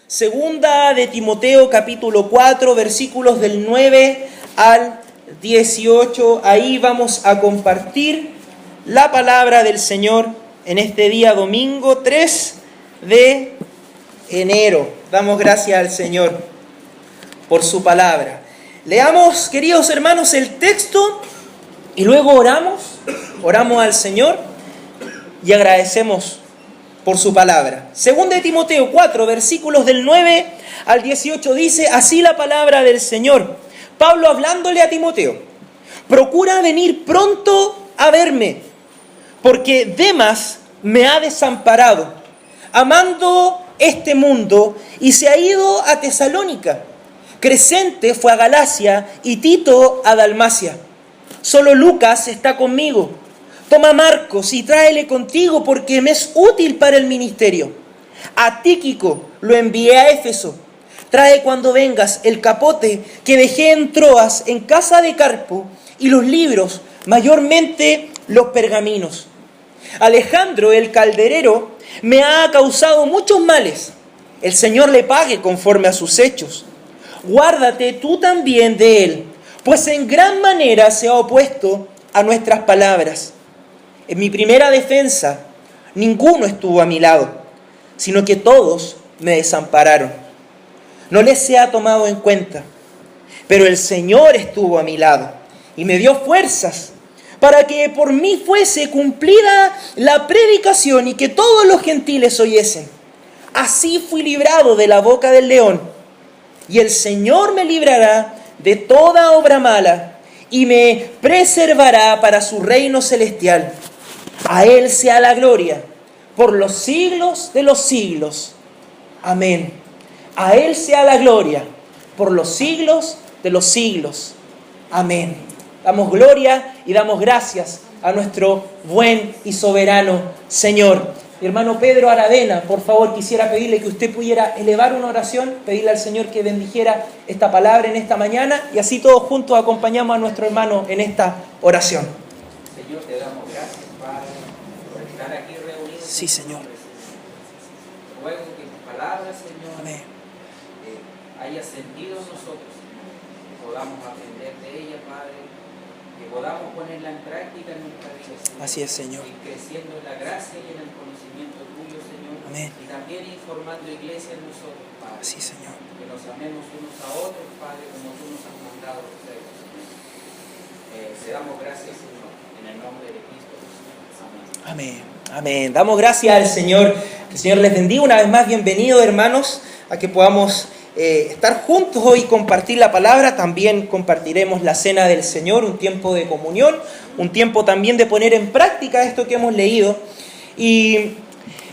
Segunda de Timoteo capítulo 4, versículos del 9 al 18. Ahí vamos a compartir la palabra del Señor en este día domingo 3 de enero. Damos gracias al Señor por su palabra. Leamos, queridos hermanos, el texto y luego oramos al Señor y agradecemos por su palabra. Segunda de Timoteo 4, versículos del 9 al 18 dice así la palabra del Señor. Pablo hablándole a Timoteo: procura venir pronto a verme, porque Demas me ha desamparado, amando este mundo, y se ha ido a Tesalónica. Crescente fue a Galacia y Tito a Dalmacia. Solo Lucas está conmigo. Toma a Marcos y tráele contigo, porque me es útil para el ministerio. A Tíquico lo envié a Éfeso. Trae cuando vengas el capote que dejé en Troas en casa de Carpo, y los libros, mayormente los pergaminos. Alejandro el calderero me ha causado muchos males. El Señor le pague conforme a sus hechos. Guárdate tú también de él, pues en gran manera se ha opuesto a nuestras palabras. En mi primera defensa, ninguno estuvo a mi lado, sino que todos me desampararon. No les se ha tomado en cuenta, pero el Señor estuvo a mi lado y me dio fuerzas para que por mí fuese cumplida la predicación y que todos los gentiles oyesen. Así fui librado de la boca del león, y el Señor me librará de toda obra mala y me preservará para su reino celestial. A Él sea la gloria por los siglos de los siglos. Amén. A Él sea la gloria por los siglos de los siglos. Amén. Damos gloria y damos gracias a nuestro buen y soberano Señor. Mi hermano Pedro Aravena, por favor, quisiera pedirle que usted pudiera elevar una oración, pedirle al Señor que bendijera esta palabra en esta mañana, y así todos juntos acompañamos a nuestro hermano en esta oración. Señor, te damos gracias, Padre, por estar aquí reunidos. Sí, Señor. Ruego que tu palabra, Señor, Amén. haya sentido en nosotros, que podamos aprender de ella, Padre, que podamos ponerla en práctica en nuestra vida, Señor. Así es, Señor. Y creciendo en la gracia y en el conocimiento tuyo, Señor. Amén. Y también informando iglesia en nosotros, Padre. Sí, Señor. Que nos amemos unos a otros, Padre, como tú nos has mandado a hacer, Señor. Te damos gracias, Señor, en el nombre de Cristo Jesús. Amén. Amén. Amén. Damos gracias al Señor. Que el Señor les bendiga una vez más. Bienvenidos, hermanos, a que podamos estar juntos hoy y compartir la palabra. También compartiremos la cena del Señor, un tiempo de comunión, un tiempo también de poner en práctica esto que hemos leído. Y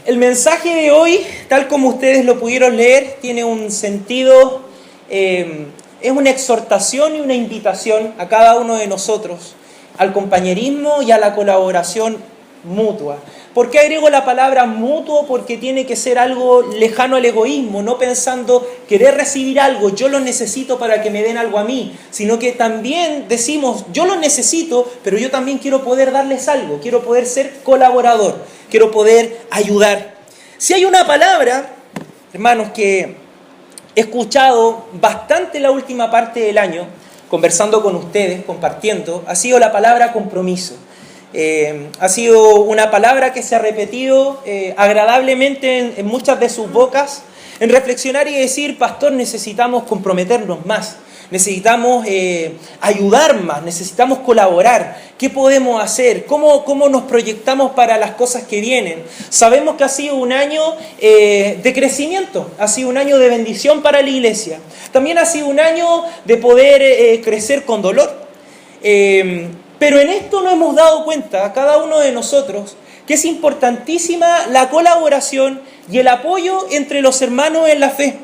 el mensaje de hoy, tal como ustedes lo pudieron leer, tiene un sentido, es una exhortación y una invitación a cada uno de nosotros al compañerismo y a la colaboración mutua. ¿Por qué agrego la palabra mutuo? Porque tiene que ser algo lejano al egoísmo, no pensando querer recibir algo, yo lo necesito para que me den algo a mí, sino que también decimos, yo lo necesito, pero yo también quiero poder darles algo, quiero poder ser colaborador, quiero poder ayudar. Si hay una palabra, hermanos, que he escuchado bastante la última parte del año, conversando con ustedes, compartiendo, ha sido la palabra compromiso. Ha sido una palabra que se ha repetido agradablemente en muchas de sus bocas, en reflexionar y decir, pastor, necesitamos comprometernos más, necesitamos ayudar más, necesitamos colaborar. ¿Qué podemos hacer? ¿Cómo nos proyectamos para las cosas que vienen? Sabemos que ha sido un año de crecimiento, ha sido un año de bendición para la iglesia. También ha sido un año de poder crecer con dolor. Pero en esto nos hemos dado cuenta, cada uno de nosotros, que es importantísima la colaboración y el apoyo entre los hermanos en la fe.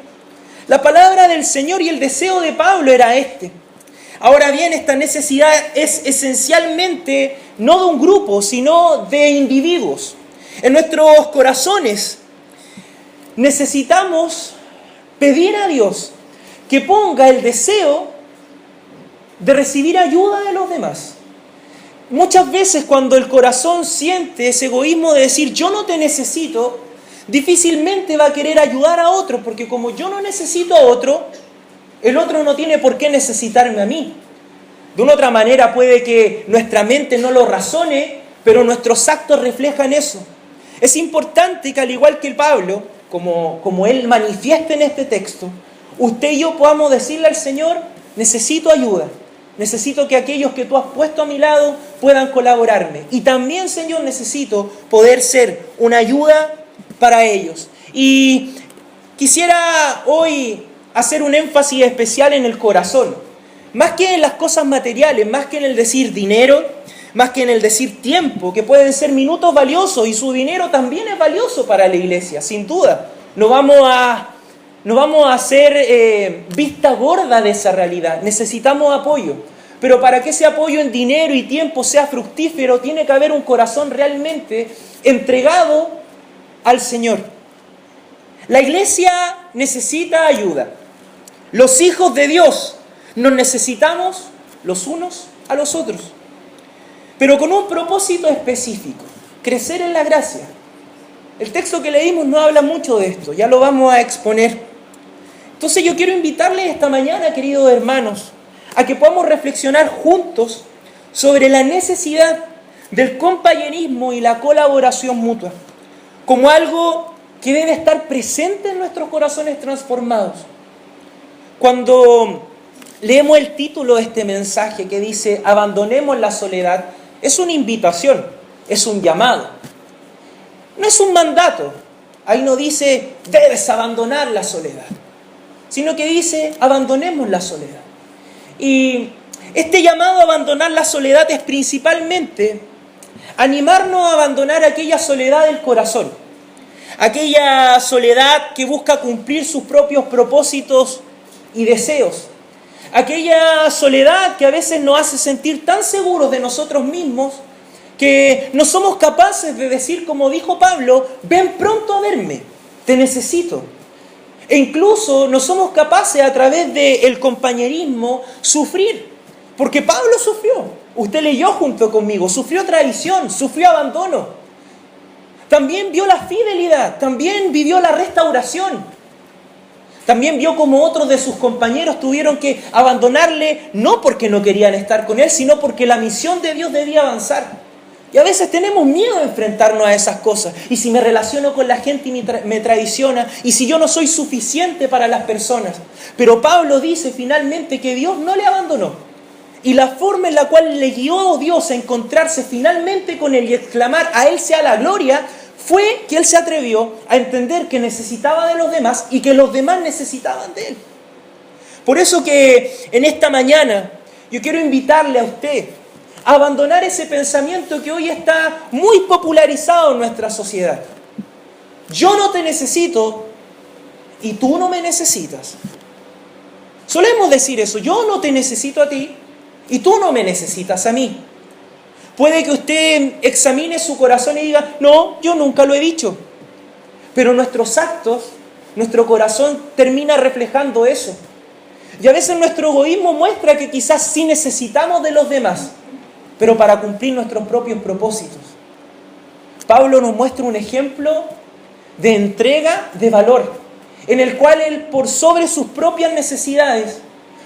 La palabra del Señor y el deseo de Pablo era este. Ahora bien, esta necesidad es esencialmente no de un grupo, sino de individuos. En nuestros corazones necesitamos pedir a Dios que ponga el deseo de recibir ayuda de los demás. Muchas veces cuando el corazón siente ese egoísmo de decir yo no te necesito, difícilmente va a querer ayudar a otro, porque como yo no necesito a otro, el otro no tiene por qué necesitarme a mí. De una otra manera puede que nuestra mente no lo razone, pero nuestros actos reflejan eso. Es importante que al igual que Pablo, como él manifiesta en este texto, usted y yo podamos decirle al Señor, necesito ayuda. Necesito que aquellos que tú has puesto a mi lado puedan colaborarme. Y también, Señor, necesito poder ser una ayuda para ellos. Y quisiera hoy hacer un énfasis especial en el corazón. Más que en las cosas materiales, más que en el decir dinero, más que en el decir tiempo, que pueden ser minutos valiosos, y su dinero también es valioso para la iglesia, sin duda. No vamos a hacer vista gorda de esa realidad. Necesitamos apoyo. Pero para que ese apoyo en dinero y tiempo sea fructífero, tiene que haber un corazón realmente entregado al Señor. La iglesia necesita ayuda. Los hijos de Dios nos necesitamos los unos a los otros. Pero con un propósito específico: crecer en la gracia. El texto que leímos no habla mucho de esto, ya lo vamos a exponer. Entonces yo quiero invitarles esta mañana, queridos hermanos, a que podamos reflexionar juntos sobre la necesidad del compañerismo y la colaboración mutua, como algo que debe estar presente en nuestros corazones transformados. Cuando leemos el título de este mensaje que dice abandonemos la soledad, es una invitación, es un llamado. No es un mandato. Ahí no dice debes abandonar la soledad, sino que dice abandonemos la soledad. Y este llamado a abandonar la soledad es principalmente animarnos a abandonar aquella soledad del corazón, aquella soledad que busca cumplir sus propios propósitos y deseos, aquella soledad que a veces nos hace sentir tan seguros de nosotros mismos que no somos capaces de decir, como dijo Pablo, ven pronto a verme, te necesito. E incluso no somos capaces a través del compañerismo sufrir, porque Pablo sufrió, usted leyó junto conmigo, sufrió traición, sufrió abandono, también vio la fidelidad, también vivió la restauración, también vio como otros de sus compañeros tuvieron que abandonarle, no porque no querían estar con él, sino porque la misión de Dios debía avanzar. Y a veces tenemos miedo de enfrentarnos a esas cosas. Y si me relaciono con la gente y me traiciona, y si yo no soy suficiente para las personas. Pero Pablo dice finalmente que Dios no le abandonó. Y la forma en la cual le guió Dios a encontrarse finalmente con él y exclamar a él sea la gloria, fue que él se atrevió a entender que necesitaba de los demás y que los demás necesitaban de él. Por eso que en esta mañana yo quiero invitarle a usted a abandonar ese pensamiento que hoy está muy popularizado en nuestra sociedad. Yo no te necesito y tú no me necesitas. Solemos decir eso, yo no te necesito a ti y tú no me necesitas a mí. Puede que usted examine su corazón y diga, no, yo nunca lo he dicho. Pero nuestros actos, nuestro corazón termina reflejando eso. Y a veces nuestro egoísmo muestra que quizás sí necesitamos de los demás, pero para cumplir nuestros propios propósitos. Pablo nos muestra un ejemplo de entrega de valor, en el cual él, por sobre sus propias necesidades,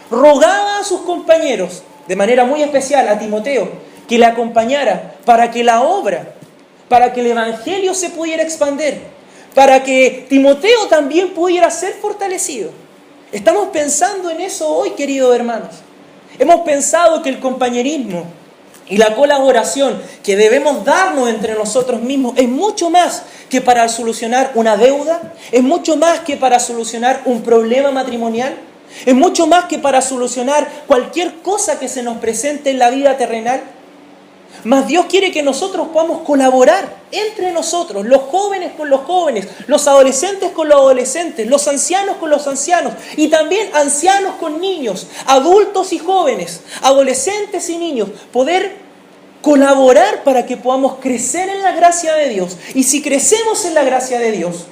rogaba a sus compañeros, de manera muy especial a Timoteo, que le acompañara para que la obra, para que el evangelio se pudiera expandir, para que Timoteo también pudiera ser fortalecido. Estamos pensando en eso hoy, queridos hermanos. Hemos pensado que el compañerismo y la colaboración que debemos darnos entre nosotros mismos es mucho más que para solucionar una deuda, es mucho más que para solucionar un problema matrimonial, es mucho más que para solucionar cualquier cosa que se nos presente en la vida terrenal. Mas Dios quiere que nosotros podamos colaborar entre nosotros, los jóvenes con los jóvenes, los adolescentes con los adolescentes, los ancianos con los ancianos y también ancianos con niños, adultos y jóvenes, adolescentes y niños, poder colaborar para que podamos crecer en la gracia de Dios. Y si crecemos en la gracia de Dios,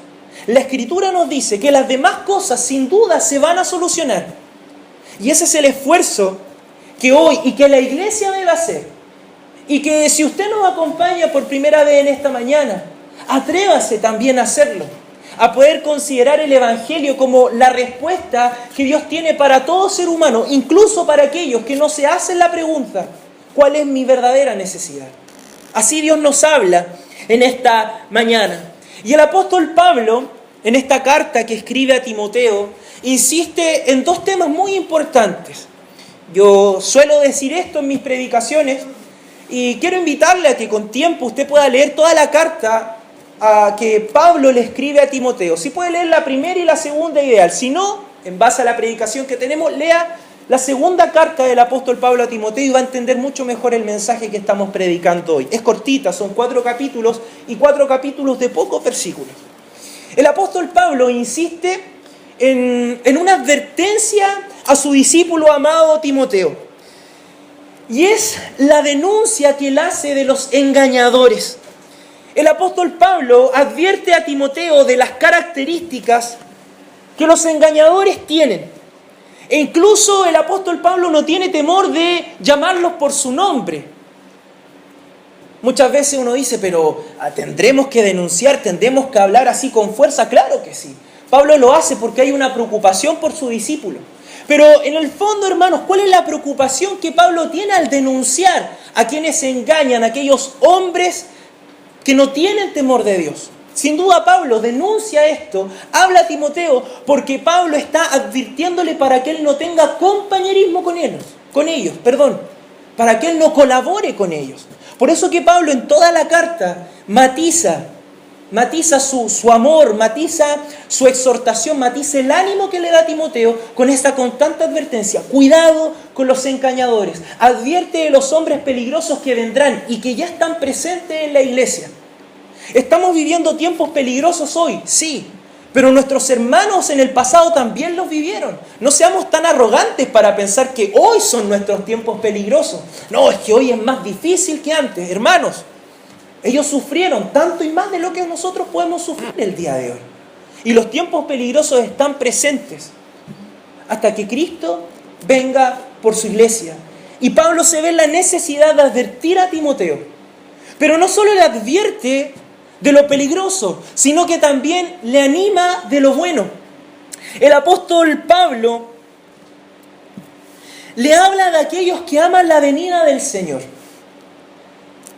la Escritura nos dice que las demás cosas sin duda se van a solucionar. Y ese es el esfuerzo que hoy y que la iglesia debe hacer. Y que si usted nos acompaña por primera vez en esta mañana, atrévase también a hacerlo, a poder considerar el Evangelio como la respuesta que Dios tiene para todo ser humano, incluso para aquellos que no se hacen la pregunta, ¿cuál es mi verdadera necesidad? Así Dios nos habla en esta mañana. Y el apóstol Pablo, en esta carta que escribe a Timoteo, insiste en dos temas muy importantes. Yo suelo decir esto en mis predicaciones y quiero invitarle a que con tiempo usted pueda leer toda la carta que Pablo le escribe a Timoteo. Si puede leer la primera y la segunda, ideal. Si no, en base a la predicación que tenemos, lea la segunda carta del apóstol Pablo a Timoteo y va a entender mucho mejor el mensaje que estamos predicando hoy. Es cortita, son 4 capítulos y 4 capítulos de pocos versículos. El apóstol Pablo insiste en una advertencia a su discípulo amado Timoteo. Y es la denuncia que él hace de los engañadores. El apóstol Pablo advierte a Timoteo de las características que los engañadores tienen. E incluso el apóstol Pablo no tiene temor de llamarlos por su nombre. Muchas veces uno dice, pero tendremos que denunciar, tendremos que hablar así con fuerza. Claro que sí. Pablo lo hace porque hay una preocupación por su discípulo. Pero en el fondo, hermanos, ¿cuál es la preocupación que Pablo tiene al denunciar a quienes engañan, a aquellos hombres que no tienen temor de Dios? Sin duda Pablo denuncia esto, habla a Timoteo, porque Pablo está advirtiéndole para que él no tenga compañerismo con ellos, para que él no colabore con ellos. Por eso que Pablo en toda la carta matiza su amor, matiza su exhortación, matiza el ánimo que le da a Timoteo con esta constante advertencia. Cuidado con los engañadores. Advierte de los hombres peligrosos que vendrán y que ya están presentes en la iglesia. ¿Estamos viviendo tiempos peligrosos hoy? Sí, pero nuestros hermanos en el pasado también los vivieron. No seamos tan arrogantes para pensar que hoy son nuestros tiempos peligrosos. No, es que hoy es más difícil que antes. Hermanos, ellos sufrieron tanto y más de lo que nosotros podemos sufrir el día de hoy. Y los tiempos peligrosos están presentes hasta que Cristo venga por su iglesia. Y Pablo se ve en la necesidad de advertir a Timoteo. Pero no solo le advierte de lo peligroso, sino que también le anima de lo bueno. El apóstol Pablo le habla de aquellos que aman la venida del Señor.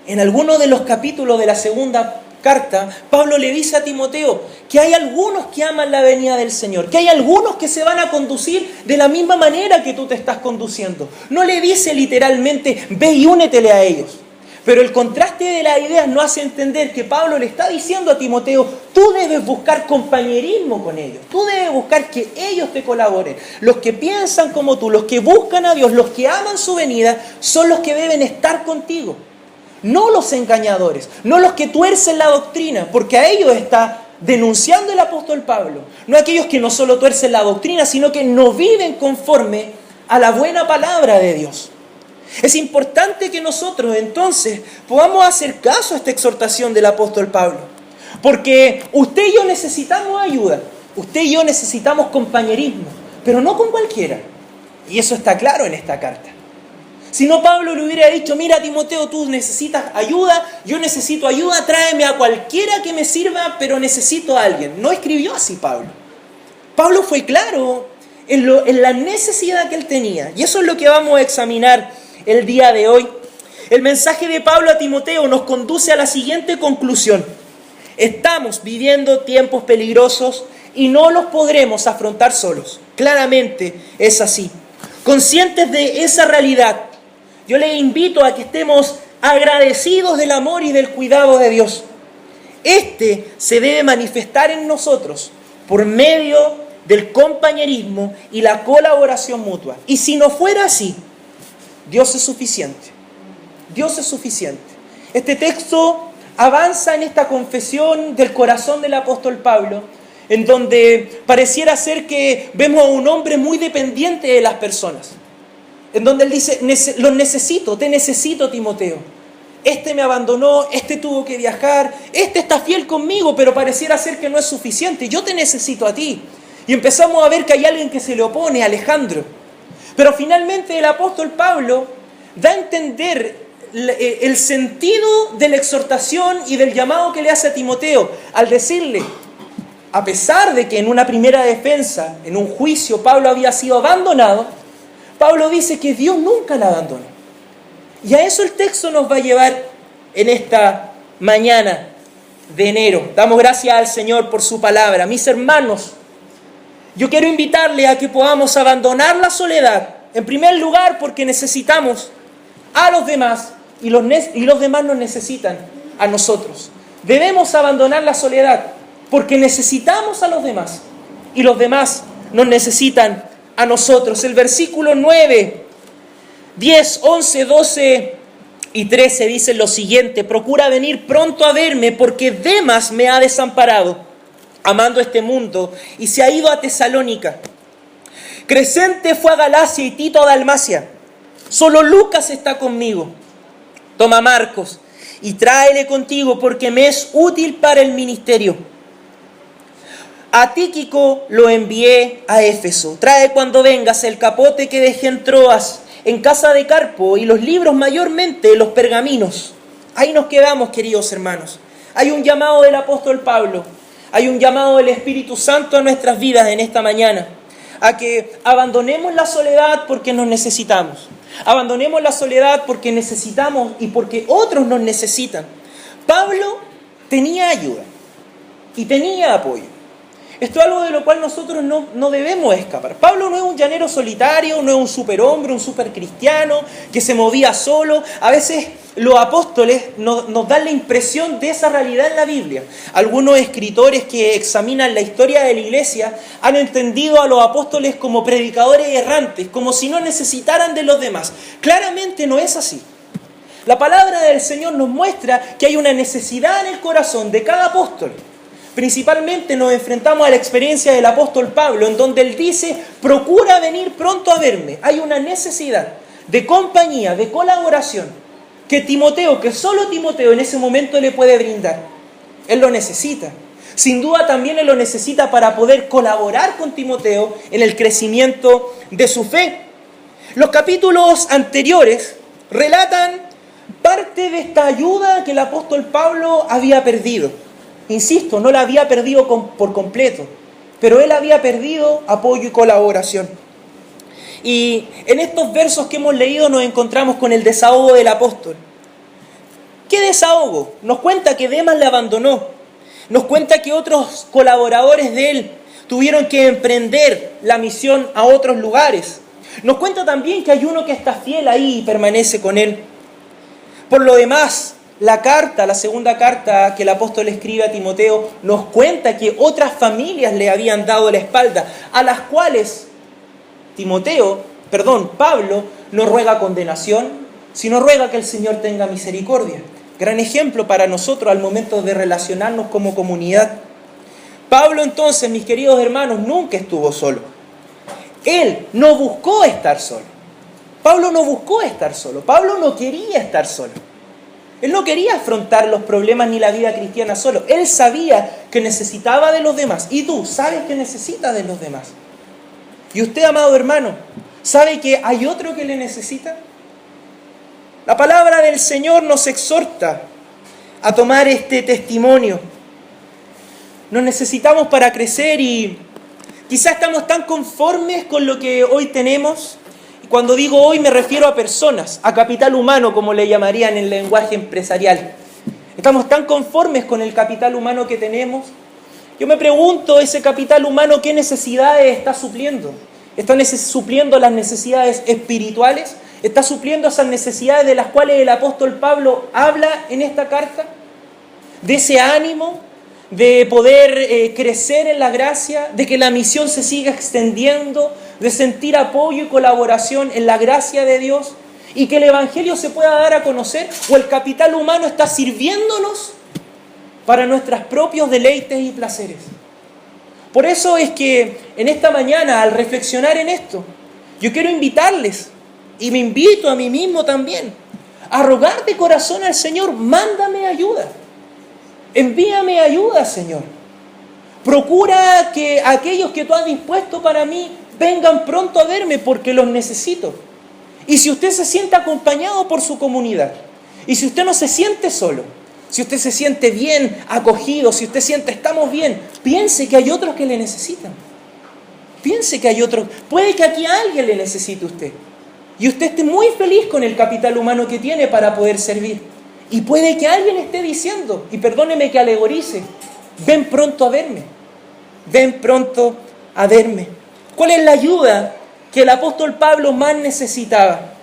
En alguno de los capítulos de la segunda carta, Pablo le dice a Timoteo que hay algunos que aman la venida del Señor, que hay algunos que se van a conducir de la misma manera que tú te estás conduciendo. No le dice literalmente, ve y únetele a ellos. Pero el contraste de las ideas nos hace entender que Pablo le está diciendo a Timoteo, tú debes buscar compañerismo con ellos, tú debes buscar que ellos te colaboren. Los que piensan como tú, los que buscan a Dios, los que aman su venida, son los que deben estar contigo. No los engañadores, no los que tuercen la doctrina, porque a ellos está denunciando el apóstol Pablo. No aquellos que no solo tuercen la doctrina, sino que no viven conforme a la buena palabra de Dios. Es importante que nosotros entonces podamos hacer caso a esta exhortación del apóstol Pablo, porque usted y yo necesitamos ayuda, usted y yo necesitamos compañerismo, pero no con cualquiera, y eso está claro en esta carta. Si no, Pablo le hubiera dicho, mira Timoteo, tú necesitas ayuda, yo necesito ayuda, tráeme a cualquiera que me sirva, pero necesito a alguien. No escribió así Pablo. Pablo fue claro en la necesidad que él tenía, y eso es lo que vamos a examinar el día de hoy. El mensaje de Pablo a Timoteo nos conduce a la siguiente conclusión. Estamos viviendo tiempos peligrosos y no los podremos afrontar solos. Claramente es así. Conscientes de esa realidad, yo les invito a que estemos agradecidos del amor y del cuidado de Dios. Este se debe manifestar en nosotros por medio del compañerismo y la colaboración mutua. Y si no fuera así, Dios es suficiente. Dios es suficiente. Este texto avanza en esta confesión del corazón del apóstol Pablo, en donde pareciera ser que vemos a un hombre muy dependiente de las personas. En donde él dice, los necesito, te necesito Timoteo. Este me abandonó, este tuvo que viajar, este está fiel conmigo, pero pareciera ser que no es suficiente. Yo te necesito a ti. Y empezamos a ver que hay alguien que se le opone, Alejandro. Pero finalmente el apóstol Pablo da a entender el sentido de la exhortación y del llamado que le hace a Timoteo al decirle, a pesar de que en una primera defensa, en un juicio, Pablo había sido abandonado, Pablo dice que Dios nunca la abandonó. Y a eso el texto nos va a llevar en esta mañana de enero. Damos gracias al Señor por su palabra. Mis hermanos, yo quiero invitarle a que podamos abandonar la soledad. En primer lugar, porque necesitamos a los demás y los demás nos necesitan a nosotros. Debemos abandonar la soledad porque necesitamos a los demás y los demás nos necesitan a nosotros. El versículo 9, 10, 11, 12 y 13 dice lo siguiente: procura venir pronto a verme porque Demas me ha desamparado, amando este mundo, y se ha ido a Tesalónica. Crescente fue a Galacia y Tito a Dalmacia. Solo Lucas está conmigo. Toma Marcos y tráele contigo porque me es útil para el ministerio. A Tíquico lo envié a Éfeso. Trae cuando vengas el capote que dejé en Troas, en casa de Carpo, y los libros, mayormente los pergaminos. Ahí nos quedamos, queridos hermanos. Hay un llamado del apóstol Pablo, hay un llamado del Espíritu Santo a nuestras vidas en esta mañana, a que abandonemos la soledad porque nos necesitamos. Abandonemos la soledad porque necesitamos y porque otros nos necesitan. Pablo tenía ayuda y tenía apoyo. Esto es algo de lo cual nosotros no debemos escapar. Pablo no es un llanero solitario, no es un superhombre, un supercristiano que se movía solo. A veces los apóstoles nos dan la impresión de esa realidad en la Biblia. Algunos escritores que examinan la historia de la iglesia han entendido a los apóstoles como predicadores errantes, como si no necesitaran de los demás. Claramente no es así. La palabra del Señor nos muestra que hay una necesidad en el corazón de cada apóstol. Principalmente nos enfrentamos a la experiencia del apóstol Pablo, en donde él dice, procura venir pronto a verme. Hay una necesidad de compañía, de colaboración, que Timoteo, que solo Timoteo en ese momento le puede brindar. Él lo necesita. Sin duda también él lo necesita para poder colaborar con Timoteo en el crecimiento de su fe. Los capítulos anteriores relatan parte de esta ayuda que el apóstol Pablo había perdido. Insisto, no la había perdido por completo, pero él había perdido apoyo y colaboración. Y en estos versos que hemos leído nos encontramos con el desahogo del apóstol. ¿Qué desahogo? Nos cuenta que Demas le abandonó. Nos cuenta que otros colaboradores de él tuvieron que emprender la misión a otros lugares. Nos cuenta también que hay uno que está fiel ahí y permanece con él. Por lo demás, la segunda carta que el apóstol escribe a Timoteo, nos cuenta que otras familias le habían dado la espalda, a las cuales Pablo no ruega condenación, sino ruega que el Señor tenga misericordia. Gran ejemplo para nosotros al momento de relacionarnos como comunidad. Pablo entonces, mis queridos hermanos, nunca estuvo solo. Él no buscó estar solo. Pablo no buscó estar solo. Pablo no quería estar solo. Él no quería afrontar los problemas ni la vida cristiana solo. Él sabía que necesitaba de los demás. Y tú sabes que necesitas de los demás. Y usted, amado hermano, ¿sabe que hay otro que le necesita? La palabra del Señor nos exhorta a tomar este testimonio. Nos necesitamos para crecer y quizás estamos tan conformes con lo que hoy tenemos. Cuando digo hoy me refiero a personas, a capital humano, como le llamarían en el lenguaje empresarial. Estamos tan conformes con el capital humano que tenemos. Yo me pregunto, ese capital humano, ¿qué necesidades está supliendo? ¿Está supliendo las necesidades espirituales? ¿Está supliendo esas necesidades de las cuales el apóstol Pablo habla en esta carta? ¿De ese ánimo de poder crecer en la gracia, de que la misión se siga extendiendo, de sentir apoyo y colaboración en la gracia de Dios y que el Evangelio se pueda dar a conocer? ¿O el capital humano está sirviéndonos para nuestros propios deleites y placeres? Por eso es que en esta mañana, al reflexionar en esto, yo quiero invitarles, y me invito a mí mismo también, a rogar de corazón al Señor, mándame ayuda. Envíame ayuda, Señor. Procura que aquellos que tú has dispuesto para mí vengan pronto a verme porque los necesito. Y si usted se siente acompañado por su comunidad, Y si usted no se siente solo, si usted se siente bien acogido, si usted siente estamos bien, piense que hay otros que le necesitan. Piense que hay otros. Puede que aquí alguien le necesite a usted. Y usted esté muy feliz con el capital humano que tiene para poder servir. Y puede que alguien esté diciendo, y perdóneme que alegorice, ven pronto a verme. Ven pronto a verme. ¿Cuál es la ayuda que el apóstol Pablo más necesitaba?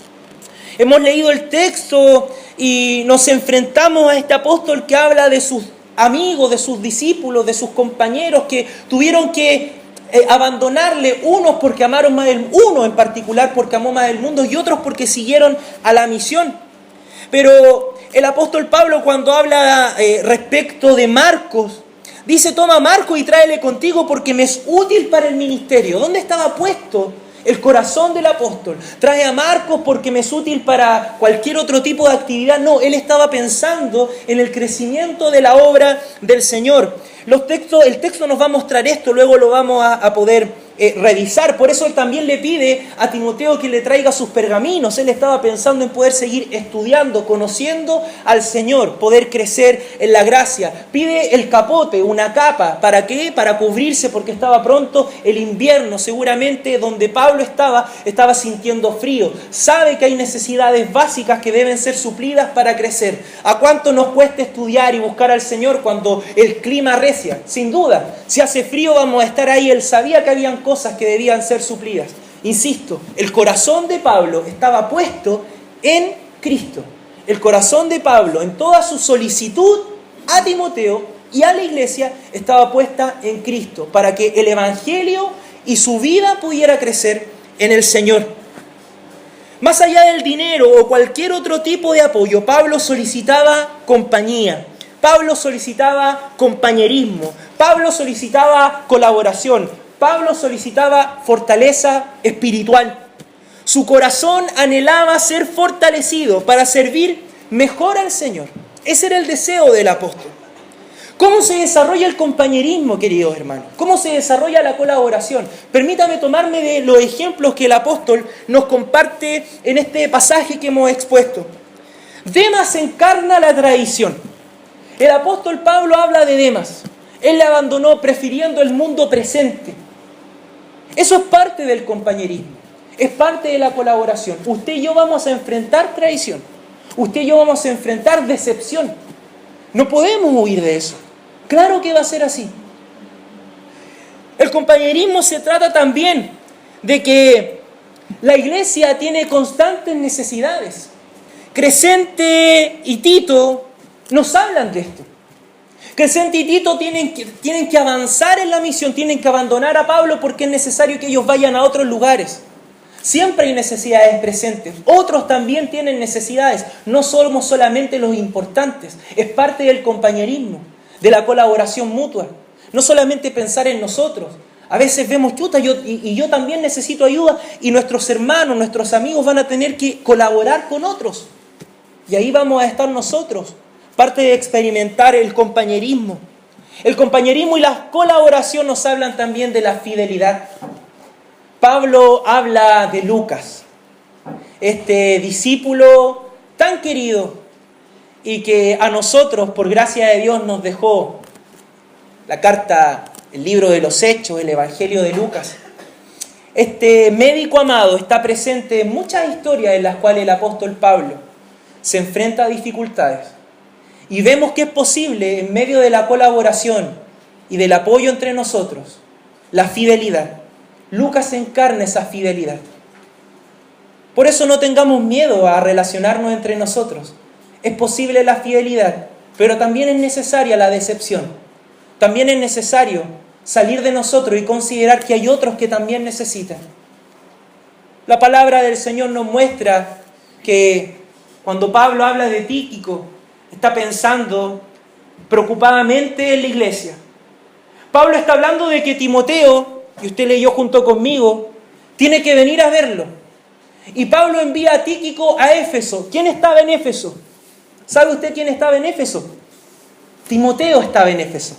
Hemos leído el texto y nos enfrentamos a este apóstol que habla de sus amigos, de sus discípulos, de sus compañeros que tuvieron que abandonarle, unos porque amaron más uno en particular porque amó más el mundo y otros porque siguieron a la misión. Pero el apóstol Pablo, cuando habla respecto de Marcos, dice: toma a Marcos y tráele contigo porque me es útil para el ministerio. ¿Dónde estaba puesto el corazón del apóstol? Trae a Marcos porque me es útil para cualquier otro tipo de actividad. No, él estaba pensando en el crecimiento de la obra del Señor. El texto nos va a mostrar esto, luego lo vamos a poder revisar. Por eso él también le pide a Timoteo que le traiga sus pergaminos. Él estaba pensando en poder seguir estudiando, conociendo al Señor, poder crecer en la gracia. Pide el capote, una capa. ¿Para qué? Para cubrirse, porque estaba pronto el invierno. Seguramente donde Pablo estaba sintiendo frío. Sabe que hay necesidades básicas que deben ser suplidas para crecer. ¿A cuánto nos cuesta estudiar y buscar al Señor cuando el clima recia? Sin duda, si hace frío vamos a estar ahí. Él sabía que habían cosas que debían ser suplidas. Insisto, el corazón de Pablo estaba puesto en Cristo. El corazón de Pablo, en toda su solicitud a Timoteo y a la iglesia, estaba puesta en Cristo, para que el evangelio y su vida pudiera crecer en el Señor. Más allá del dinero o cualquier otro tipo de apoyo, Pablo solicitaba compañía. Pablo solicitaba compañerismo. Pablo solicitaba colaboración. Pablo solicitaba fortaleza espiritual. Su corazón anhelaba ser fortalecido para servir mejor al Señor. Ese era el deseo del apóstol. ¿Cómo se desarrolla el compañerismo, queridos hermanos? ¿Cómo se desarrolla la colaboración? Permítame tomarme de los ejemplos que el apóstol nos comparte en este pasaje que hemos expuesto. Demas encarna la traición. El apóstol Pablo habla de Demas. Él le abandonó prefiriendo el mundo presente. Eso es parte del compañerismo. Es parte de la colaboración. Usted y yo vamos a enfrentar traición. Usted y yo vamos a enfrentar decepción. No podemos huir de eso. Claro que va a ser así. El compañerismo se trata también de que la iglesia tiene constantes necesidades. Crescente y Tito nos hablan de esto. Crescente y Tito tienen que avanzar en la misión, tienen que abandonar a Pablo porque es necesario que ellos vayan a otros lugares. Siempre hay necesidades presentes. Otros también tienen necesidades. No somos solamente los importantes. Es parte del compañerismo, de la colaboración mutua. No solamente pensar en nosotros. A veces vemos, chuta, yo también necesito ayuda, y nuestros hermanos, nuestros amigos van a tener que colaborar con otros. Y ahí vamos a estar nosotros. Parte de experimentar el compañerismo. El compañerismo y la colaboración nos hablan también de la fidelidad. Pablo habla de Lucas, este discípulo tan querido y que a nosotros, por gracia de Dios, nos dejó la carta, el libro de los Hechos, el Evangelio de Lucas. Este médico amado está presente en muchas historias en las cuales el apóstol Pablo se enfrenta a dificultades. Y vemos que es posible, en medio de la colaboración y del apoyo entre nosotros, la fidelidad. Lucas encarna esa fidelidad. Por eso no tengamos miedo a relacionarnos entre nosotros. Es posible la fidelidad, pero también es necesaria la decepción. También es necesario salir de nosotros y considerar que hay otros que también necesitan. La palabra del Señor nos muestra que cuando Pablo habla de Tíquico, está pensando preocupadamente en la iglesia. Pablo está hablando de que Timoteo, y usted leyó junto conmigo, tiene que venir a verlo. Y Pablo envía a Tíquico a Éfeso. ¿Quién estaba en Éfeso? ¿Sabe usted quién estaba en Éfeso? Timoteo estaba en Éfeso.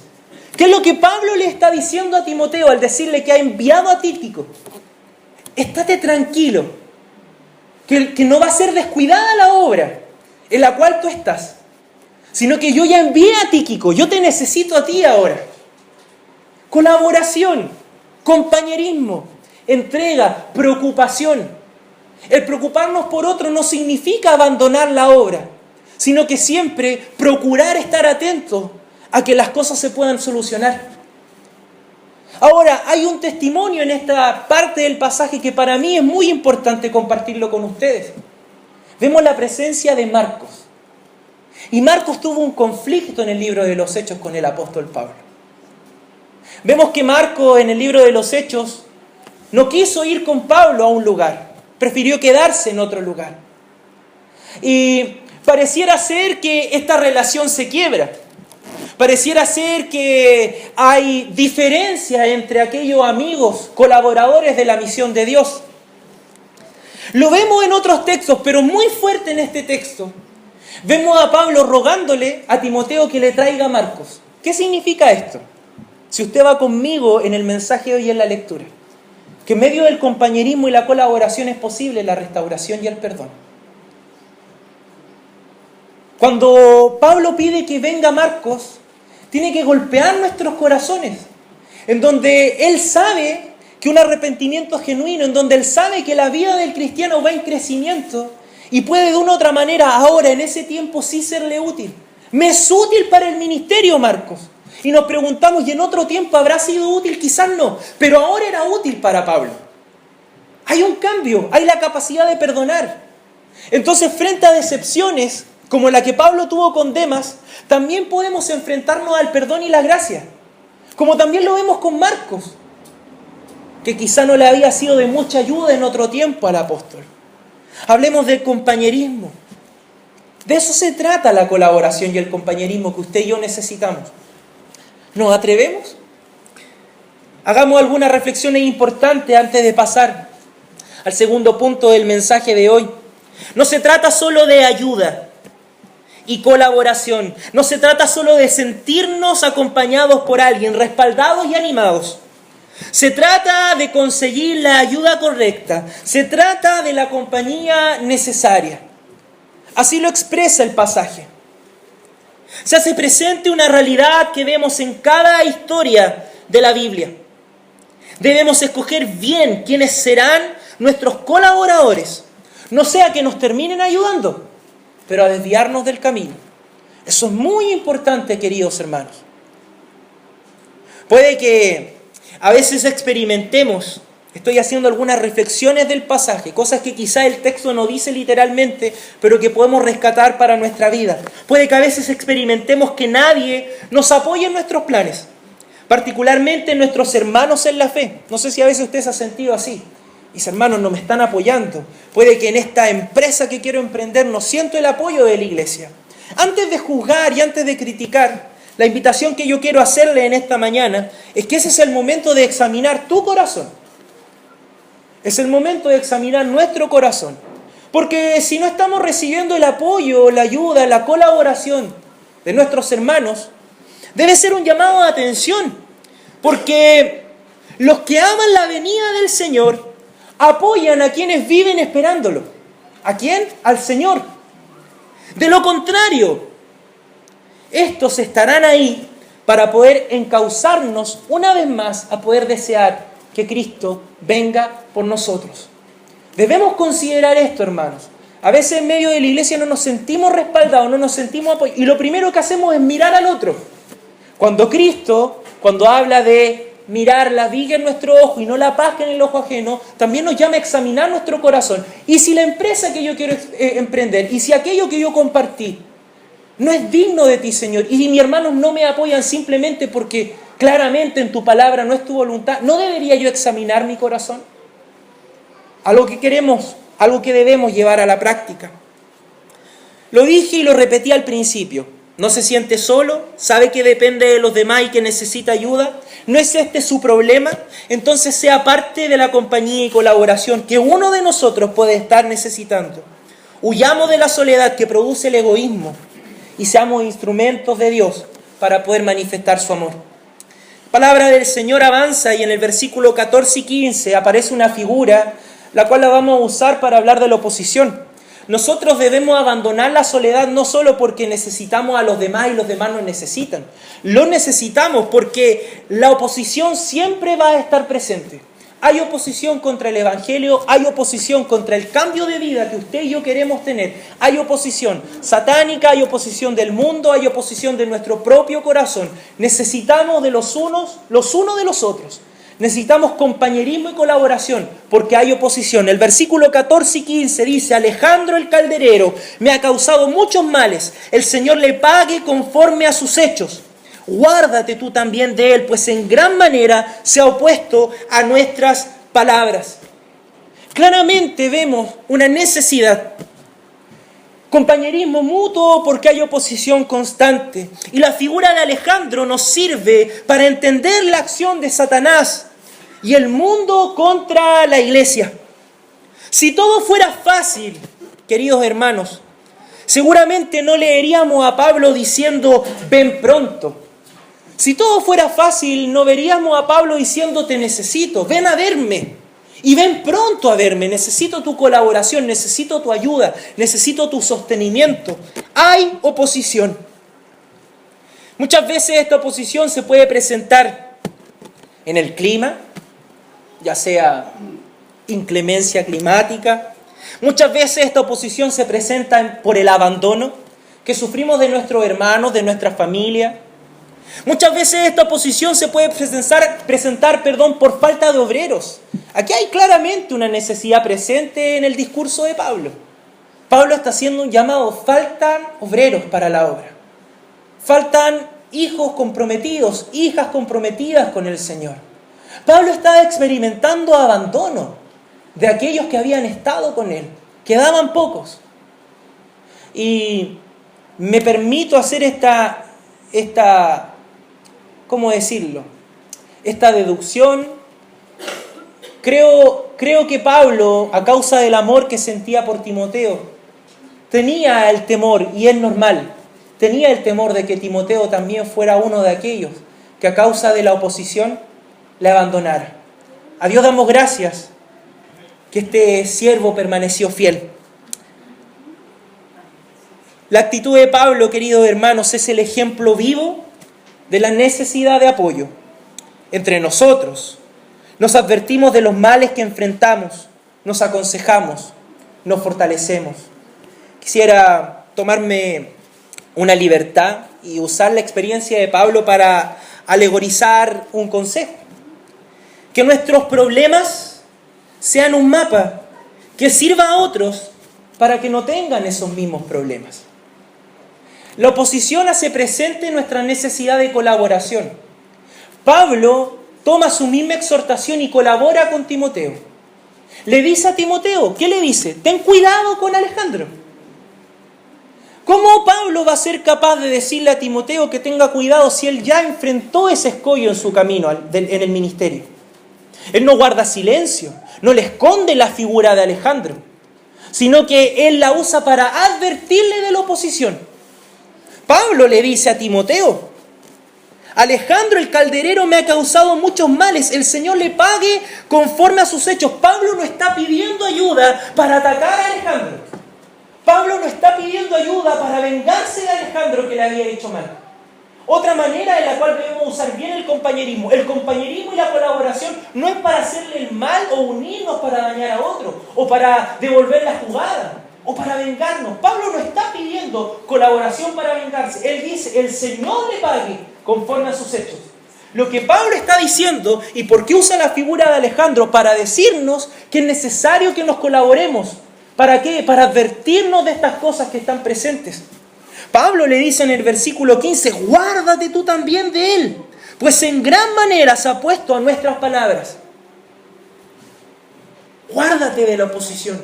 ¿Qué es lo que Pablo le está diciendo a Timoteo al decirle que ha enviado a Tíquico? Estate tranquilo, que no va a ser descuidada la obra. en la cual tú estás, sino que yo ya envié a Tíquico, yo te necesito a ti ahora. Colaboración, compañerismo, entrega, preocupación. El preocuparnos por otro no significa abandonar la obra, sino que siempre procurar estar atentos a que las cosas se puedan solucionar. Ahora, hay un testimonio en esta parte del pasaje que para mí es muy importante compartirlo con ustedes. Vemos la presencia de Marcos. Y Marcos tuvo un conflicto en el libro de los Hechos con el apóstol Pablo. Vemos que Marcos en el libro de los Hechos no quiso ir con Pablo a un lugar, prefirió quedarse en otro lugar. Y pareciera ser que esta relación se quiebra. Pareciera ser que hay diferencia entre aquellos amigos, colaboradores de la misión de Dios. Lo vemos en otros textos, pero muy fuerte en este texto. Vemos a Pablo rogándole a Timoteo que le traiga a Marcos. ¿Qué significa esto? Si usted va conmigo en el mensaje de hoy en la lectura, que en medio del compañerismo y la colaboración es posible la restauración y el perdón. Cuando Pablo pide que venga Marcos, tiene que golpear nuestros corazones, en donde él sabe que un arrepentimiento genuino, en donde él sabe que la vida del cristiano va en crecimiento y puede de una u otra manera ahora, en ese tiempo, sí serle útil. Me es útil para el ministerio, Marcos. Y nos preguntamos, ¿y en otro tiempo habrá sido útil? Quizás no, pero ahora era útil para Pablo. Hay un cambio, hay la capacidad de perdonar. Entonces, frente a decepciones como la que Pablo tuvo con Demas, también podemos enfrentarnos al perdón y la gracia. Como también lo vemos con Marcos, que quizá no le había sido de mucha ayuda en otro tiempo al apóstol. Hablemos del compañerismo. De eso se trata la colaboración y el compañerismo que usted y yo necesitamos. ¿Nos atrevemos? Hagamos algunas reflexiones importantes antes de pasar al segundo punto del mensaje de hoy. No se trata solo de ayuda y colaboración. No se trata solo de sentirnos acompañados por alguien, respaldados y animados. Se trata de conseguir la ayuda correcta. Se trata de la compañía necesaria. Así lo expresa el pasaje. Se hace presente una realidad que vemos en cada historia de la Biblia. Debemos escoger bien quiénes serán nuestros colaboradores. No sea que nos terminen ayudando, pero a desviarnos del camino. Eso es muy importante, queridos hermanos. Puede que a veces experimentemos, estoy haciendo algunas reflexiones del pasaje, cosas que quizá el texto no dice literalmente, pero que podemos rescatar para nuestra vida. Puede que a veces experimentemos que nadie nos apoye en nuestros planes, particularmente nuestros hermanos en la fe. No sé si a veces usted se ha sentido así. Mis hermanos no me están apoyando. Puede que en esta empresa que quiero emprender no siento el apoyo de la iglesia. Antes de juzgar y antes de criticar, la invitación que yo quiero hacerle en esta mañana es que ese es el momento de examinar tu corazón. Es el momento de examinar nuestro corazón. Porque si no estamos recibiendo el apoyo, la ayuda, la colaboración de nuestros hermanos, debe ser un llamado de atención. Porque los que aman la venida del Señor apoyan a quienes viven esperándolo. ¿A quién? Al Señor. De lo contrario, estos estarán ahí para poder encauzarnos una vez más a poder desear que Cristo venga por nosotros. Debemos considerar esto, hermanos. A veces en medio de la iglesia no nos sentimos respaldados, no nos sentimos apoyados, y lo primero que hacemos es mirar al otro. Cuando Cristo, cuando habla de mirar la viga en nuestro ojo y no la paja en el ojo ajeno, también nos llama a examinar nuestro corazón. Y si la empresa que yo quiero emprender, y si aquello que yo compartí no es digno de ti, Señor, y mis hermanos no me apoyan simplemente porque claramente en tu palabra no es tu voluntad, ¿no debería yo examinar mi corazón? Algo que queremos, algo que debemos llevar a la práctica. Lo dije y lo repetí al principio. No se siente solo, sabe que depende de los demás y que necesita ayuda. ¿No es este su problema? Entonces sea parte de la compañía y colaboración que uno de nosotros puede estar necesitando. Huyamos de la soledad que produce el egoísmo y seamos instrumentos de Dios para poder manifestar su amor. La palabra del Señor avanza y en el versículo 14 y 15 aparece una figura, la cual la vamos a usar para hablar de la oposición. Nosotros debemos abandonar la soledad no solo porque necesitamos a los demás y los demás nos necesitan. Lo necesitamos porque la oposición siempre va a estar presente. Hay oposición contra el Evangelio, hay oposición contra el cambio de vida que usted y yo queremos tener. Hay oposición satánica, hay oposición del mundo, hay oposición de nuestro propio corazón. Necesitamos de los unos de los otros. Necesitamos compañerismo y colaboración porque hay oposición. El versículo 14 y 15 dice: Alejandro el calderero me ha causado muchos males. El Señor le pague conforme a sus hechos. Guárdate tú también de él, pues en gran manera se ha opuesto a nuestras palabras. Claramente vemos una necesidad. Compañerismo mutuo porque hay oposición constante. Y la figura de Alejandro nos sirve para entender la acción de Satanás y el mundo contra la iglesia. Si todo fuera fácil, queridos hermanos, seguramente no leeríamos a Pablo diciendo: ven pronto. Si todo fuera fácil, no veríamos a Pablo diciendo: te necesito, ven a verme. Y ven pronto a verme, necesito tu colaboración, necesito tu ayuda, necesito tu sostenimiento. Hay oposición. Muchas veces esta oposición se puede presentar en el clima, ya sea inclemencia climática. Muchas veces esta oposición se presenta por el abandono que sufrimos de nuestros hermanos, de nuestra familia. Muchas veces esta oposición se puede presentar por falta de obreros. Aquí hay claramente una necesidad presente en el discurso de Pablo. Pablo está haciendo un llamado: faltan obreros para la obra. Faltan hijos comprometidos, hijas comprometidas con el Señor. Pablo está experimentando abandono de aquellos que habían estado con él. Quedaban pocos. Y me permito hacer ¿cómo decirlo? Esta deducción. Creo que Pablo, a causa del amor que sentía por Timoteo, tenía el temor, y es normal, tenía el temor de que Timoteo también fuera uno de aquellos que a causa de la oposición le abandonara. A Dios damos gracias que este siervo permaneció fiel. La actitud de Pablo, queridos hermanos, es el ejemplo vivo de la necesidad de apoyo entre nosotros. Nos advertimos de los males que enfrentamos, nos aconsejamos, nos fortalecemos. Quisiera tomarme una libertad y usar la experiencia de Pablo para alegorizar un consejo. Que nuestros problemas sean un mapa que sirva a otros para que no tengan esos mismos problemas. La oposición hace presente nuestra necesidad de colaboración. Pablo toma su misma exhortación y colabora con Timoteo. Le dice a Timoteo, ¿qué le dice? Ten cuidado con Alejandro. ¿Cómo Pablo va a ser capaz de decirle a Timoteo que tenga cuidado si él ya enfrentó ese escollo en su camino en el ministerio? Él no guarda silencio, no le esconde la figura de Alejandro, sino que él la usa para advertirle de la oposición. Pablo le dice a Timoteo: Alejandro el calderero me ha causado muchos males, el Señor le pague conforme a sus hechos. Pablo no está pidiendo ayuda para atacar a Alejandro. Pablo no está pidiendo ayuda para vengarse de Alejandro que le había hecho mal. Otra manera en la cual debemos usar bien el compañerismo. El compañerismo y la colaboración no es para hacerle el mal o unirnos para dañar a otro, o para devolver la jugada, o para vengarnos. Pablo no está pidiendo colaboración para vengarse. Él dice, el Señor le pague conforme a sus hechos. Lo que Pablo está diciendo, y por qué usa la figura de Alejandro, para decirnos que es necesario que nos colaboremos. ¿Para qué? Para advertirnos de estas cosas que están presentes. Pablo le dice en el versículo 15, guárdate tú también de él, pues en gran manera se ha puesto a nuestras palabras. Guárdate de la oposición.